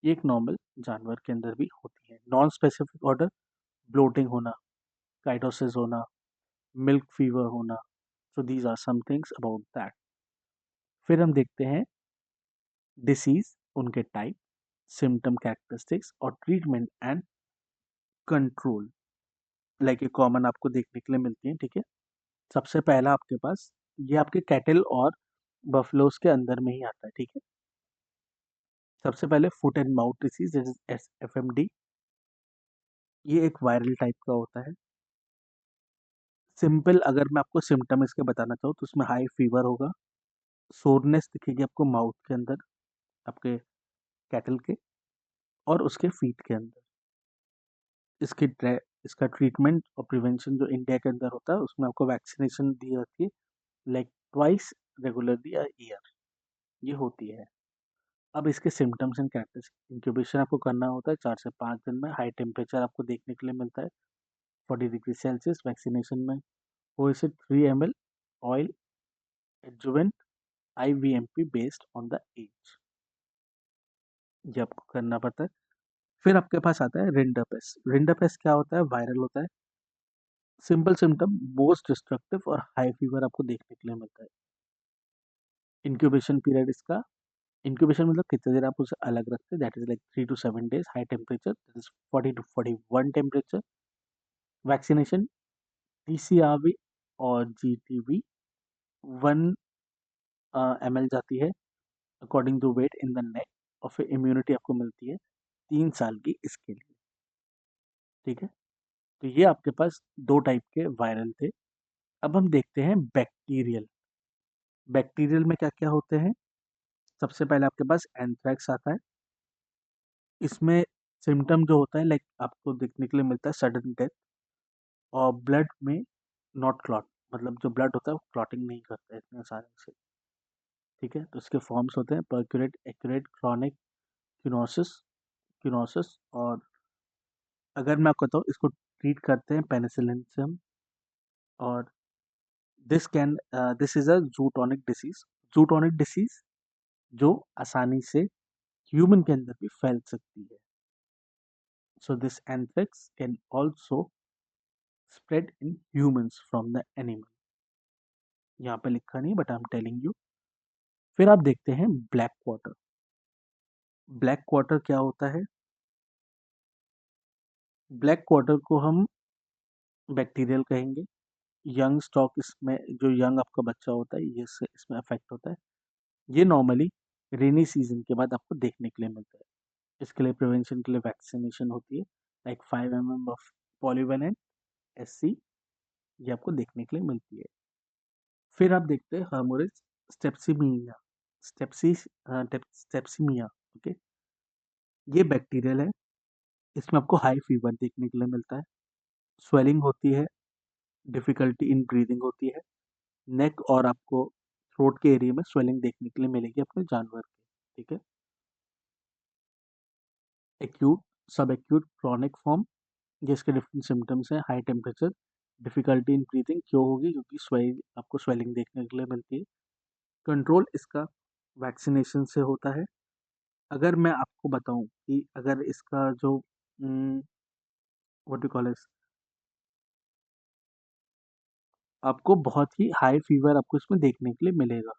ये एक नॉर्मल जानवर के अंदर भी होती है। नॉन स्पेसिफिक ऑर्डर, ब्लोटिंग होना, काइटोसिस होना, मिल्क फीवर होना। So these are some things about that. फिर हम देखते हैं डिसीज, उनके टाइप, सिम्टम, कैरेक्टरिस्टिक्स और ट्रीटमेंट एंड कंट्रोल। लाइक ये कॉमन आपको देखने के लिए मिलती है, ठीक है। सबसे पहला आपके पास ये आपके कैटल और बफलोज के अंदर में ही आता है, ठीक है। सबसे पहले foot and mouth disease FMD। ये एक वायरल टाइप का होता है। सिंपल अगर मैं आपको सिम्टम इसके बताना चाहूँ तो उसमें हाई फीवर होगा, सोरनेस दिखेगी आपको माउथ के अंदर, आपके कैटल के और उसके फीट के अंदर। इसका ट्रीटमेंट और प्रिवेंशन जो इंडिया के अंदर होता है उसमें आपको वैक्सीनेशन दी जाती है, like twice regularly a year ये होती है। अब इसके सिम्टम्स एंड कैरेक्टरिस्टिक्स, इंक्यूबेशन आपको करना होता है 4 से 5 दिन में, हाई टेम्परेचर आपको देखने के लिए मिलता है 40 डिग्री सेल्सियस। वैक्सीनेशन में वो इसे 3 ml oil adjuvant IVMP based on the age, ये आपको करना पड़ता है। फिर आपके पास आता है रिंडरपेस्ट। रिंडरपेस्ट क्या होता है? वायरल होता है। सिंपल सिम्टम, मोस्ट डिस्ट्रक्टिव और हाई फीवर आपको देखने के लिए मिलता है। इंक्यूबेशन पीरियड इसका, इंक्यूबेशन मतलब कितने देर आप उसे अलग रखते हैं, that is like 3 to 7 days। High temperature that is 40 to 41 temperature. Vaccination TCRV और GTV 1 ml जाती है according to weight in the neck, और फिर इम्यूनिटी आपको मिलती है 3 साल की इसके लिए, ठीक है। तो ये आपके पास 2 टाइप के वायरल थे। अब हम देखते हैं बैक्टीरियल। बैक्टीरियल में क्या-क्या होते हैं? सबसे पहले आपके पास एंथ्रेक्स आता है। इसमें सिम्पटम जो होता है लाइक आपको देखने के लिए मिलता है सडन डेथ और ब्लड में नॉट क्लॉट, मतलब जो ब्लड होता है वो क्लॉटिंग नहीं करता है इतने सारे से, ठीक है। तो इसके फॉर्म्स होते हैं परक्यूरेट, एक्यूरेट, क्रॉनिक, क्यूनोसिस, क्यूनोसिस। और अगर मैं आपको बताऊँ इसको ट्रीट करते हैं पेनिसिलिन से हम। और this is a zoonotic disease. Zoonotic disease जो आसानी से ह्यूमन के अंदर भी फैल सकती है। So this anthrax can also spread in humans from the animal. यहाँ पे लिखा नहीं but I am telling you. फिर आप देखते हैं ब्लैक क्वार्टर। ब्लैक क्वार्टर क्या होता है? ब्लैक क्वार्टर को हम बैक्टीरियल कहेंगे। यंग स्टॉक, इसमें जो यंग आपका बच्चा होता है ये इसमें अफेक्ट होता है। ये नॉर्मली रेनी सीजन के बाद आपको देखने के लिए मिलता है। इसके लिए प्रिवेंशन के लिए वैक्सीनेशन होती है, like 5 mm of polyvalent SC, ये आपको देखने के लिए मिलती है। फिर आप देखते हैं हर्मोरिज स्टेप्सिमिया। स्टेप्सिमिया, ओके। ये बैक्टीरियल है। इसमें आपको हाई फीवर देखने के लिए मिलता है, स्वेलिंग होती है, डिफिकल्टी इन ब्रीदिंग होती है, नेक और आपको थ्रोट के एरिया में स्वेलिंग देखने के लिए मिलेगी अपने जानवर के, ठीक है। एक्यूट, सब एक्यूट, क्रॉनिक फॉर्म, जिसके डिफरेंट सिम्टम्स हैं। High temperature, difficulty in breathing, क्यों होगी? क्योंकि आपको स्वेलिंग देखने के लिए मिलती है। कंट्रोल इसका वैक्सीनेशन से होता है। अगर मैं आपको बताऊं कि अगर इसका जो व्हाट यू कॉल, आपको बहुत ही हाई फीवर आपको इसमें देखने के लिए मिलेगा,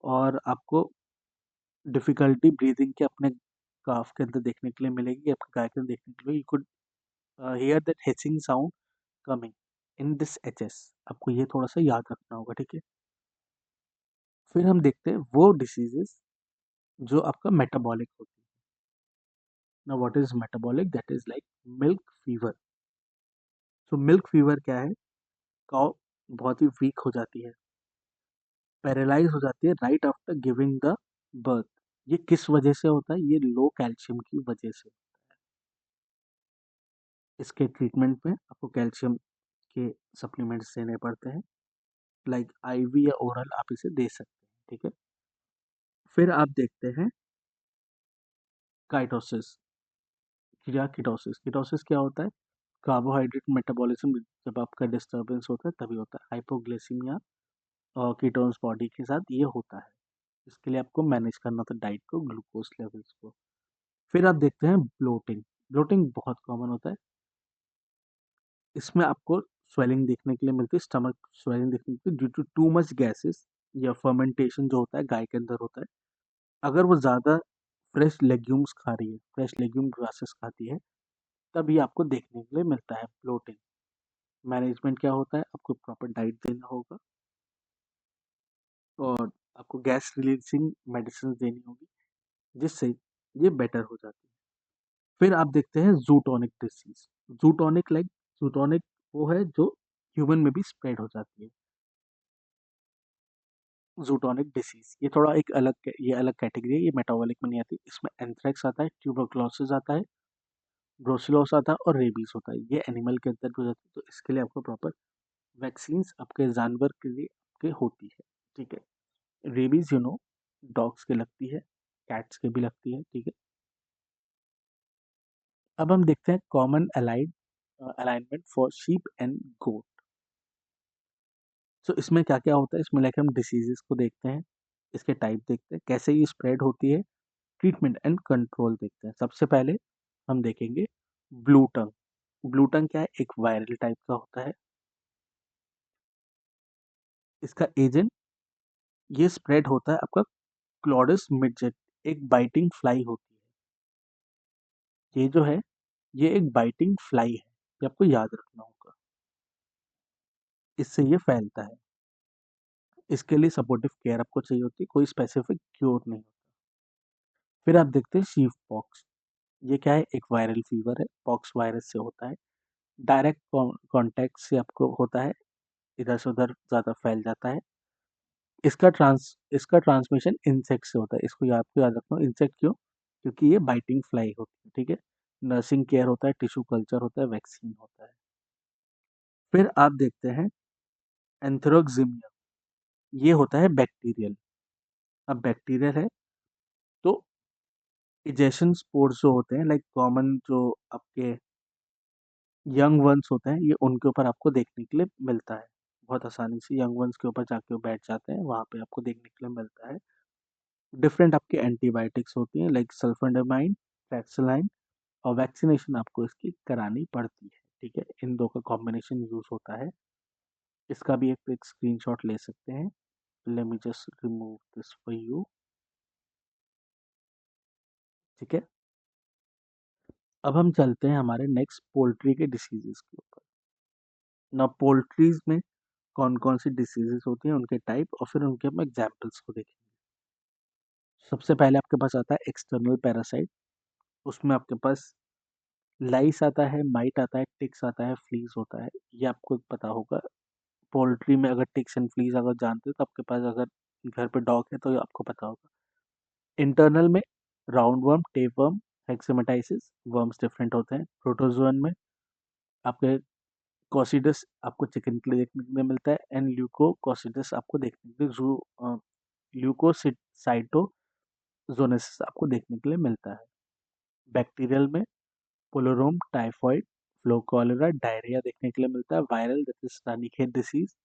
और आपको डिफिकल्टी ब्रीदिंग के अपने काफ के अंदर देखने के लिए मिलेगी, आपके गाय के अंदर देखने के लिए। You could hear that hissing sound coming in this HS। आपको ये थोड़ा सा याद रखना होगा, ठीक है। फिर हम देखते हैं वो डिसीजेस जो आपका मेटाबॉलिक होती है। ना what is metabolic? That is like milk fever. So milk fever क्या है? काउ बहुत ही वीक हो जाती है, पैरालाइज हो जाती है right after giving the birth. ये किस वजह से होता है? ये लो कैल्शियम की वजह से। इसके ट्रीटमेंट में आपको कैल्शियम के सप्लीमेंट्स देने पड़ते हैं, लाइक IV या ओरल आप इसे दे सकते हैं, ठीक है। फिर आप देखते हैं काइटोसिस या कीटोसिस। कीटोसिस क्या होता है? कार्बोहाइड्रेट मेटाबॉलिज्म जब आपका डिस्टर्बेंस होता है तभी होता है। हाइपोग्लाइसीमिया और कीटोन्स बॉडी के साथ ये होता है। इसके लिए आपको मैनेज करना होता है डाइट को, ग्लूकोज लेवल्स को। फिर आप देखते हैं ब्लोटिंग। ब्लोटिंग बहुत कॉमन होता है। इसमें आपको स्वेलिंग देखने के लिए मिलती है, स्टमक स्वेलिंग देखने के लिए due to too much gases या फर्मेंटेशन जो होता है गाय के अंदर होता है। अगर वो ज़्यादा फ्रेश लेग्यूम्स खा रही है, फ्रेश लेग्यूम ग्रासेस खाती है, तभी आपको देखने के लिए मिलता है ब्लोटिंग। मैनेजमेंट क्या होता है? आपको प्रॉपर डाइट देना होगा, और आपको गैस रिलीजिंग मेडिसिन देनी होगी, जिससे ये बेटर हो जाती है। फिर आप देखते हैं जूटोनिक डिसीज। जूटोनिक वो है जो ह्यूमन में भी स्प्रेड हो जाती है। जूटोनिक डिसीज ये थोड़ा एक ये अलग कैटेगरी है, ये मेटाबॉलिक में नहीं आती। इसमें एंथ्रेक्स आता है, ट्यूबरक्लोसिस आता है, ब्रोसिलोस आता है और रेबीज होता है। ये एनिमल के अंदर भी हो जाती है, तो इसके लिए आपको प्रॉपर वैक्सीन्स आपके जानवर के लिए आपके होती है, ठीक है। रेबीज डॉग्स के लगती है, कैट्स के भी लगती है, ठीक है। अब हम देखते हैं common ailment for sheep and goat. So इसमें क्या क्या होता है? इसमें लाइक हम डिसीजेस को देखते हैं, इसके टाइप देखते हैं, कैसे ये स्प्रेड होती है, ट्रीटमेंट एंड कंट्रोल देखते हैं। सबसे पहले हम देखेंगे ब्लू टंग। ब्लू टंग क्या है? एक वायरल टाइप का होता है। इसका एजेंट, ये स्प्रेड होता है आपका क्लॉडिस मिडजेट, एक बाइटिंग फ्लाई होती है। ये जो है, ये एक बाइटिंग फ्लाई है, ये आपको याद रखना होगा। इससे ये फैलता है। इसके लिए सपोर्टिव केयर आपको चाहिए होती है, कोई स्पेसिफिक क्योर नहीं होता। फिर आप देखते हैं शीफ पॉक्स। ये क्या है? एक वायरल फीवर है, पॉक्स वायरस से होता है। डायरेक्ट कांटेक्ट से आपको होता है, इधर से उधर ज़्यादा फैल जाता है। इसका ट्रांसमिशन इंसेक्ट से होता है। इसको आपको याद रखना। इंसेक्ट क्यों? क्योंकि ये बाइटिंग फ्लाई होती है, ठीक है। नर्सिंग केयर होता है, टिश्यू कल्चर होता है, वैक्सीन होता है। फिर आप देखते हैं एंथ्रोक्सिमिया। ये होता है बैक्टीरियल। अब बैक्टीरियल है तो इजेशन स्पोर्स जो होते हैं, लाइक कॉमन जो आपके यंग वंस होते हैं, ये उनके ऊपर आपको देखने के लिए मिलता है। बहुत आसानी से यंग वंस के ऊपर जाके वो बैठ जाते हैं, वहाँ पे आपको देखने के लिए मिलता है। डिफरेंट आपकी एंटीबायोटिक्स होती हैं लाइक सल्फोनेमाइन, फ्लेक्सलाइन, और वैक्सीनेशन आपको इसकी करानी पड़ती है। ठीक है, इन दो का कॉम्बिनेशन यूज होता है। इसका भी एक स्क्रीनशॉट ले सकते हैं। Let me just remove this for you. ठीक है, अब हम चलते हैं हमारे नेक्स्ट पोल्ट्री के डिसीजेस के ऊपर। ना पोल्ट्रीज में कौन कौन सी डिसीजेस होती हैं, उनके टाइप, और फिर उनके हम एग्जाम्पल्स को देखेंगे। सबसे पहले आपके पास आता है एक्सटर्नल पैरासाइट। उसमें आपके पास लाइस आता है, माइट आता है, टिक्स आता है, फ्लीज होता है। ये आपको पता होगा। पोल्ट्री में अगर टिक्स एंड फ्लीज अगर जानते हो तो आपके पास अगर घर पे डॉग है तो ये आपको पता होगा। इंटरनल में राउंड वर्म, टेप वर्म, हेक्सेमेटाइसिस, वर्म्स डिफरेंट होते हैं। प्रोटोजोअन में आपके कॉसिडस आपको चिकन के लिए देखने के लिए मिलता है, एंड ल्यूकोकॉसिडस आपको देखने के लिए ल्यूकोसाइटोजोनेसिस आपको देखने के लिए मिलता है। बैक्टीरियल में पोलोरोम, टाइफॉइड, फ्लो कॉलेरा, डायरिया देखने के लिए मिलता है। Viral that is Ranikhet disease.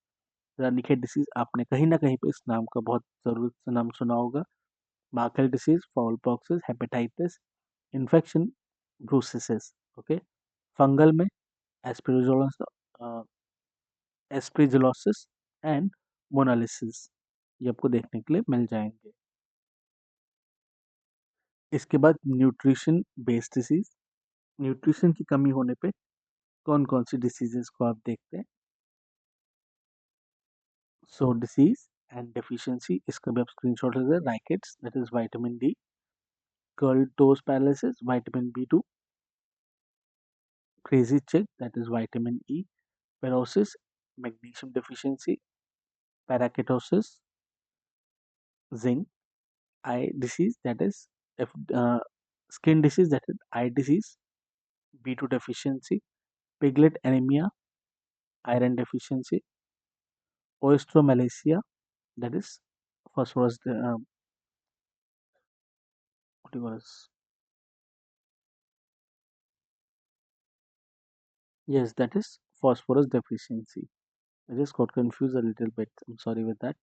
Ranikhet disease आपने कहीं ना कहीं पे इस नाम का बहुत जरूर से नाम सुना होगा। Marek's disease, fowl poxes, hepatitis infection, ब्रूसिस। ओके, फंगल में एस्पिरोजोलस, एस्प्रिजिलोसिस एंड मोनालिसिस, ये आपको देखने के लिए मिल जाएंगे। इसके बाद न्यूट्रिशन बेस्ड डिसीज। न्यूट्रिशन की कमी होने पे कौन कौन सी डिसीजेस को आप देखते हैं। सो डिसीज एंड डेफिशिएंसी, इसका भी आप स्क्रीनशॉट लेते हैं। Rickets that is vitamin D, curl toes paralysis, vitamin B two, crazy chick that is vitamin E, perosis, magnesium deficiency, parakeratosis, zinc, eye disease that is if, skin disease that is eye disease, B2 deficiency, piglet anemia, iron deficiency, oestromalacia that is phosphorus, what do you call this? Yes, that is phosphorus deficiency. I just got confused a little bit. I'm sorry with that.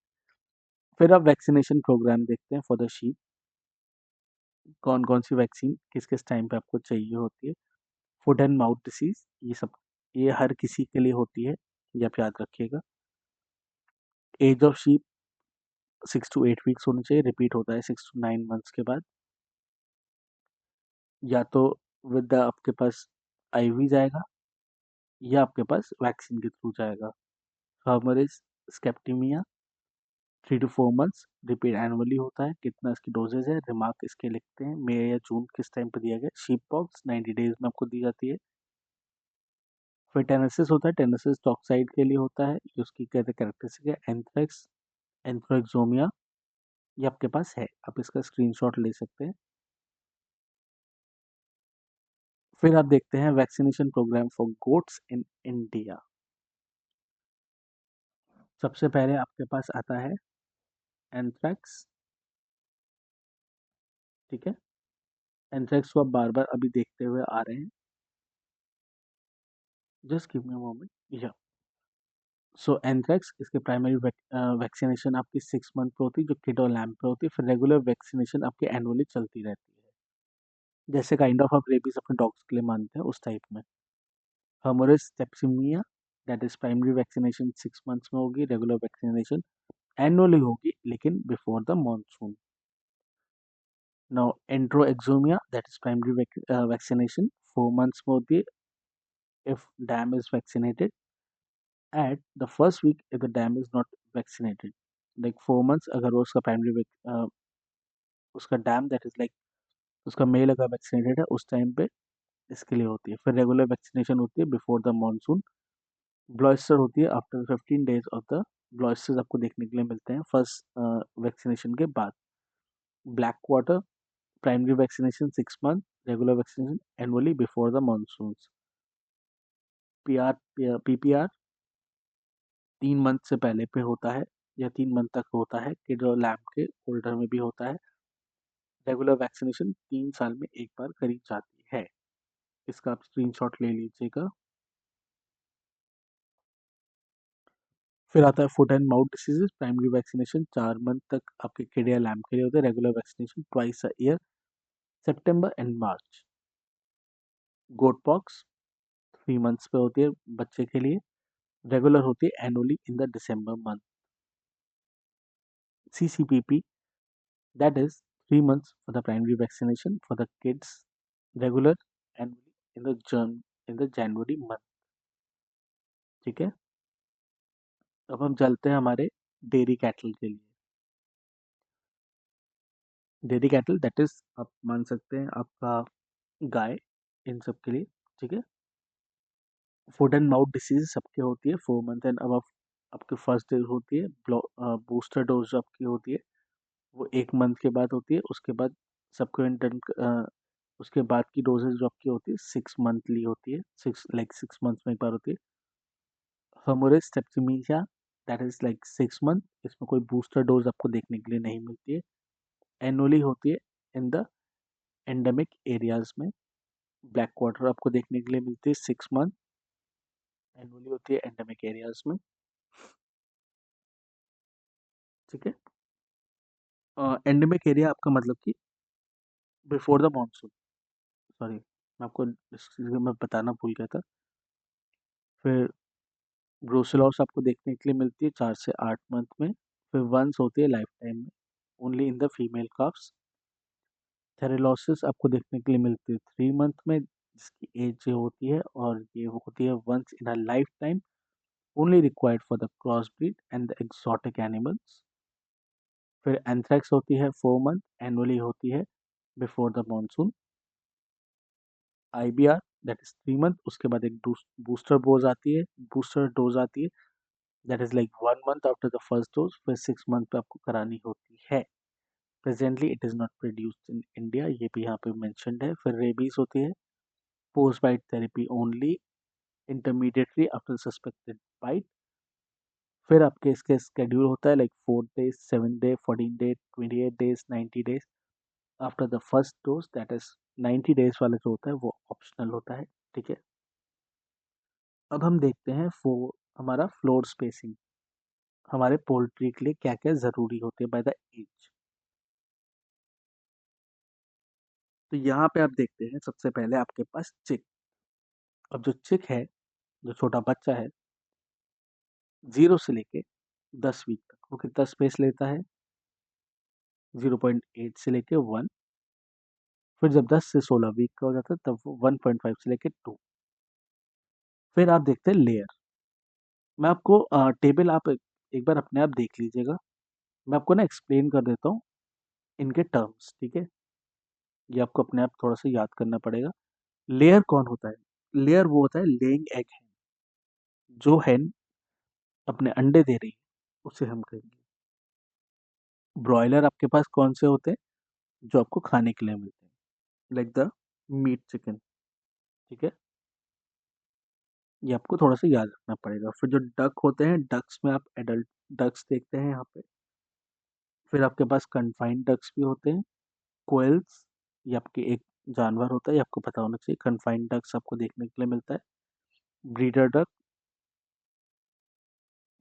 फिर आप vaccination programme देखते हैं for the sheep. कौन कौन सी vaccine किस किस time पे आपको चाहिए होती है। फुट एंड माउथ डिसीज, ये सब ये हर किसी के लिए होती है, ये आप याद रखिएगा। Age of sheep 6 to 8 weeks होनी चाहिए, रिपीट होता है 6 to 9 मंथ्स के बाद। या तो विद आपके पास आईवी जाएगा या आपके पास वैक्सीन के थ्रू जाएगा। हर्मरिस स्केप्टिमिया 3 to 4 मंथ्स, रिपीट एनुअली होता है। कितना इसकी डोजेज है, रिमार्क इसके लिखते हैं, मई या जून किस टाइम पे दिया गया। शीप पॉक्स 90 डेज में आपको दी जाती है। फिर टेनेसिस होता है, टेनेसिस टॉक्साइड के लिए होता है, ये उसकी कैरेक्टरिस्टिक है। एंथ्रेक्स, एंथ्रोक्सोमिया, ये आपके पास है, आप इसका स्क्रीनशॉट ले सकते हैं। फिर आप देखते हैं vaccination program for goats in India. सबसे पहले आपके पास आता है एंथ्रैक्स। ठीक है, एंथ्रैक्स को आप बार बार अभी देखते हुए आ रहे हैं। Just give me a moment. या सो एंथ्रैक्स, इसके प्राइमरी वैक्सीनेशन आपकी 6 मंथ पे होती है, जो किड और लैम्प पे होती है। फिर रेगुलर वैक्सीनेशन आपकी एनुअली चलती रहती है, जैसे काइंड ऑफ आप रेबीज अपने डॉग्स के लिए मानते हैं उस टाइप में। Haemorrhagic septicaemia that is primary vaccination 6 months में होगी। रेगुलर वैक्सीनेशन एनुअली होगी लेकिन before the monsoon. Now, enteroexomia, that is primary vaccination, 4 months में होती है if dam is vaccinated. At the first week if the dam is not vaccinated. Like 4 months अगर वो उसका primary उसका dam that is like उसका mail अगर vaccinated है उस टाइम पे इसके लिए होती है। फिर रेगुलर वैक्सीनेशन होती है बिफोर द मानसून। ब्लॉइस्टर होती है आफ्टर 15 डेज ऑफ द ब्लॉइस्टर्स आपको देखने के लिए मिलते हैं फर्स्ट वैक्सीनेशन के बाद। Black quarter, primary vaccination 6 month, regular vaccination annually before the monsoons. PR PPR 3 month से पहले पे होता है या 3 मंथ तक होता है, कि जो लैम्प के होल्डर में भी होता है। रेगुलर वैक्सीनेशन 3 साल में एक बार करी जाती है। इसका आप स्क्रीनशॉट ले लीजिएगा। फिर आता है foot and mouth diseases. Primary vaccination 4 month तक आपके किड या लैम्प के लिए होते हैं। Regular vaccination twice a year, September and March. Goat pox 3 months पे होती है बच्चे के लिए, रेगुलर होती है annually in the December month. CCPP, that is 3 months for the primary vaccination for the kids, regular annually in the January month। ठीक है। अब हम चलते हैं हमारे डेयरी कैटल के लिए। डेयरी कैटल दैट इज आप मान सकते हैं आपका गाय, इन सब के लिए। ठीक है। फुट एंड माउथ डिसीज सबके होती है 4 मंथ एंड अब आपके फर्स्ट डोज होती है। बूस्टर डोज जो आपकी होती है वो 1 मंथ के बाद होती है। उसके बाद सबको उसके बाद की डोजेज जो आपकी होती है 6 मंथली होती है, 6 मंथ्स में एक बार होती है। Haemorrhage septicaemia that is like 6 month, इसमें कोई बूस्टर डोज आपको देखने के लिए नहीं मिलती है। एनुअली होती है इन द एंडेमिक एरियाज में। ब्लैक वाटर आपको देखने के लिए मिलती है 6 मंथ, एनुअली होती है एंडेमिक एरियाज में। ठीक है। एंडेमिक एरिया आपका मतलब कि बिफोर द मानसून, सॉरी मैं आपको मैं बताना भूल गया था। फिर ब्रूसेलोस आपको देखने के लिए मिलती है 4 से 8 मंथ में। फिर वंस होती है लाइफ टाइम में, only in the female calves. Theileriosis आपको देखने के लिए मिलती है 3 मंथ में, जिसकी एज जो होती है, और ये होती है once in a life time, only required for the cross breed and the exotic animals. फिर एंथ्रैक्स होती है 4 मंथ, एनुअली होती है before the monsoon. IBR that is 3 month, उसके बाद एक बूस्टर डोज आती है that is like 1 month after the first dose. फिर 6 मंथ पे आपको करानी होती है। Presently it is not produced in India, ये भी यहाँ पे मेंशन्ड है। फिर रेबीज होती है post bite therapy only, intermediately after suspected bite. फिर आपके इसके स्केड्यूल होता है like 4 days, 7 day, 14 day, 28 days, 90 days after the first dose. That is 90 days वाला जो होता है वो ऑप्शनल होता है। ठीक है। अब हम देखते हैं हमारा फ्लोर स्पेसिंग हमारे पोल्ट्री के लिए क्या क्या ज़रूरी होते हैं बाय द एज। तो यहाँ पे आप देखते हैं सबसे पहले आपके पास चिक। अब जो चिक है, जो छोटा बच्चा है, 0 से लेके 10 वीक तक वो कितना स्पेस लेता है? 0.8 से लेके 1। फिर जब 10 से 16 वीक का हो जाता है तब वो 1.5 से लेके 2। फिर आप देखते हैं लेयर। मैं आपको टेबल आप एक बार अपने आप देख लीजिएगा। मैं आपको ना एक्सप्लेन कर देता हूँ इनके टर्म्स। ठीक है। ये आपको अपने आप थोड़ा सा याद करना पड़ेगा। लेयर कौन होता है? लेयर वो होता है लेइंग एग है, जो हैन अपने अंडे दे रही है उसे हम कहेंगे। ब्रॉयलर आपके पास कौन से होते हैं? जो आपको खाने के लिए मिलते हैं, लाइक द मीट चिकन। ठीक है। ये आपको थोड़ा सा याद रखना पड़ेगा। फिर जो डक होते हैं, डक्स में आप एडल्ट डक्स देखते हैं यहाँ पे। फिर आपके पास कन्फाइंड डक्स भी होते हैं। कोयल्स, ये आपके एक जानवर होता है, ये आपको पता होना चाहिए। कन्फाइंड डक्स आपको देखने के लिए मिलता है। ब्रीडर डक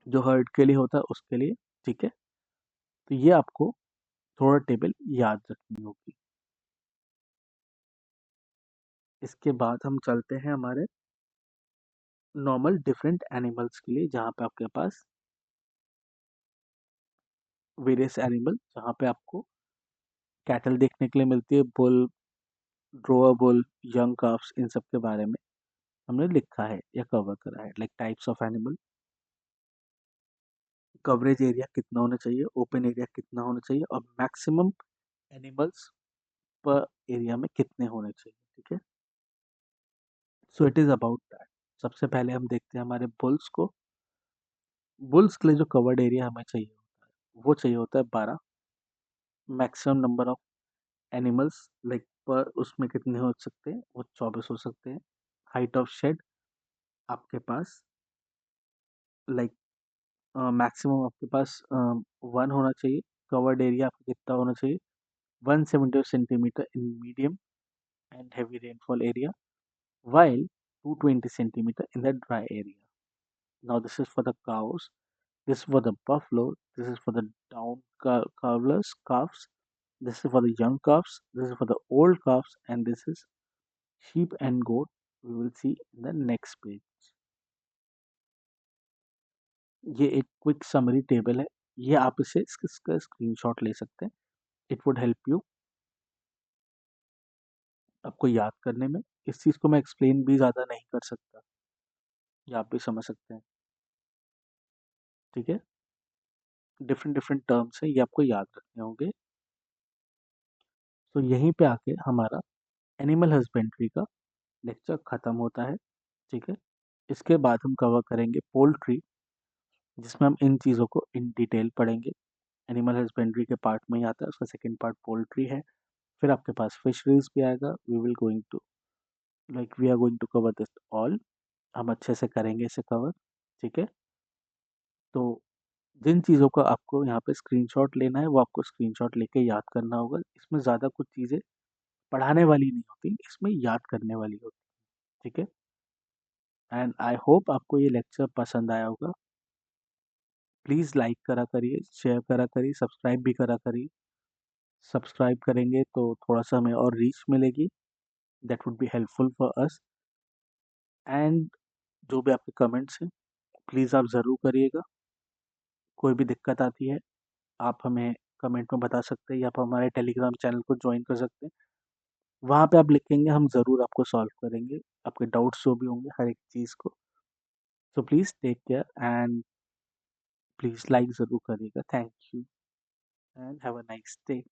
जो हर्ड के लिए होता है उसके लिए। ठीक है। तो ये आपको थोड़ा टेबल याद रखनी होगी। इसके बाद हम चलते हैं हमारे नॉर्मल डिफरेंट एनिमल्स के लिए, जहाँ पे आपके पास वेरियस एनिमल, जहाँ पे आपको कैटल देखने के लिए मिलती है, बुल, ड्रोअर बुल, यंग काफ्स, इन सब के बारे में हमने लिखा है या कवर करा है। Like types of animal, coverage area कितना होना चाहिए, ओपन एरिया कितना होना चाहिए, और मैक्सिमम एनिमल्स पर एरिया में कितने होने चाहिए। ठीक है। So it is about that. सबसे पहले हम देखते हैं हमारे बुल्स को। बुल्स के लिए जो कवर्ड एरिया हमें चाहिए होता है वो चाहिए होता है 12। Maximum number of animals like पर उसमें कितने हो सकते हैं? वो 24 हो सकते हैं। हाइट ऑफ शेड आपके पास लाइक मैक्सिमम आपके पास 1 होना चाहिए। कवर्ड एरिया आपका कितना होना चाहिए? 170 centimetre in medium and heavy rainfall area, while 220 centimetre in the dry area. Now this is for the cows. This is for the buffalo. This is for the calves. This is for the young calves. This is for the old calves, and this is sheep and goat. We will see in the next page. ये एक quick summary table है. ये आप इसका screenshot ले सकते हैं. It would help you आपको याद करने में. इस चीज़ को मैं एक्सप्लेन भी ज़्यादा नहीं कर सकता. ये आप भी समझ सकते हैं. ठीक है. डिफरेंट डिफरेंट टर्म्स है, ये आपको याद रखने होंगे. तो यहीं पे आके हमारा एनिमल हस्बेंड्री का लेक्चर ख़त्म होता है. ठीक है. इसके बाद हम कवर करेंगे पोल्ट्री, जिसमें हम इन चीज़ों को इन डिटेल पढ़ेंगे. एनिमल हस्बेंड्री के पार्ट में ही आता है, उसका सेकंड पार्ट पोल्ट्री है. फिर आपके पास फिशरीज भी आएगा. We are going to cover this all. हम अच्छे से करेंगे इसे कवर. ठीक है. तो जिन चीज़ों का आपको यहाँ पे स्क्रीनशॉट लेना है वो आपको स्क्रीनशॉट लेके याद करना होगा. इसमें ज़्यादा कुछ चीज़ें पढ़ाने वाली नहीं होती, इसमें याद करने वाली होती. ठीक है. एंड आई होप आपको ये लेक्चर पसंद आया होगा. प्लीज़ लाइक करा करिए, शेयर करा करिए, सब्सक्राइब भी करा करिए. सब्सक्राइब करेंगे तो थोड़ा सा हमें और रीच मिलेगी. That would be helpful for us. And जो भी आपके कमेंट्स हैं प्लीज़ आप ज़रूर करिएगा. कोई भी दिक्कत आती है आप हमें कमेंट में बता सकते हैं, या आप हमारे टेलीग्राम चैनल को ज्वाइन कर सकते हैं. वहाँ पे आप लिखेंगे, हम ज़रूर आपको सॉल्व करेंगे आपके डाउट्स जो भी होंगे हर एक चीज़ को. So please take care and please like ज़रूर करिएगा. Thank you and have a nice day.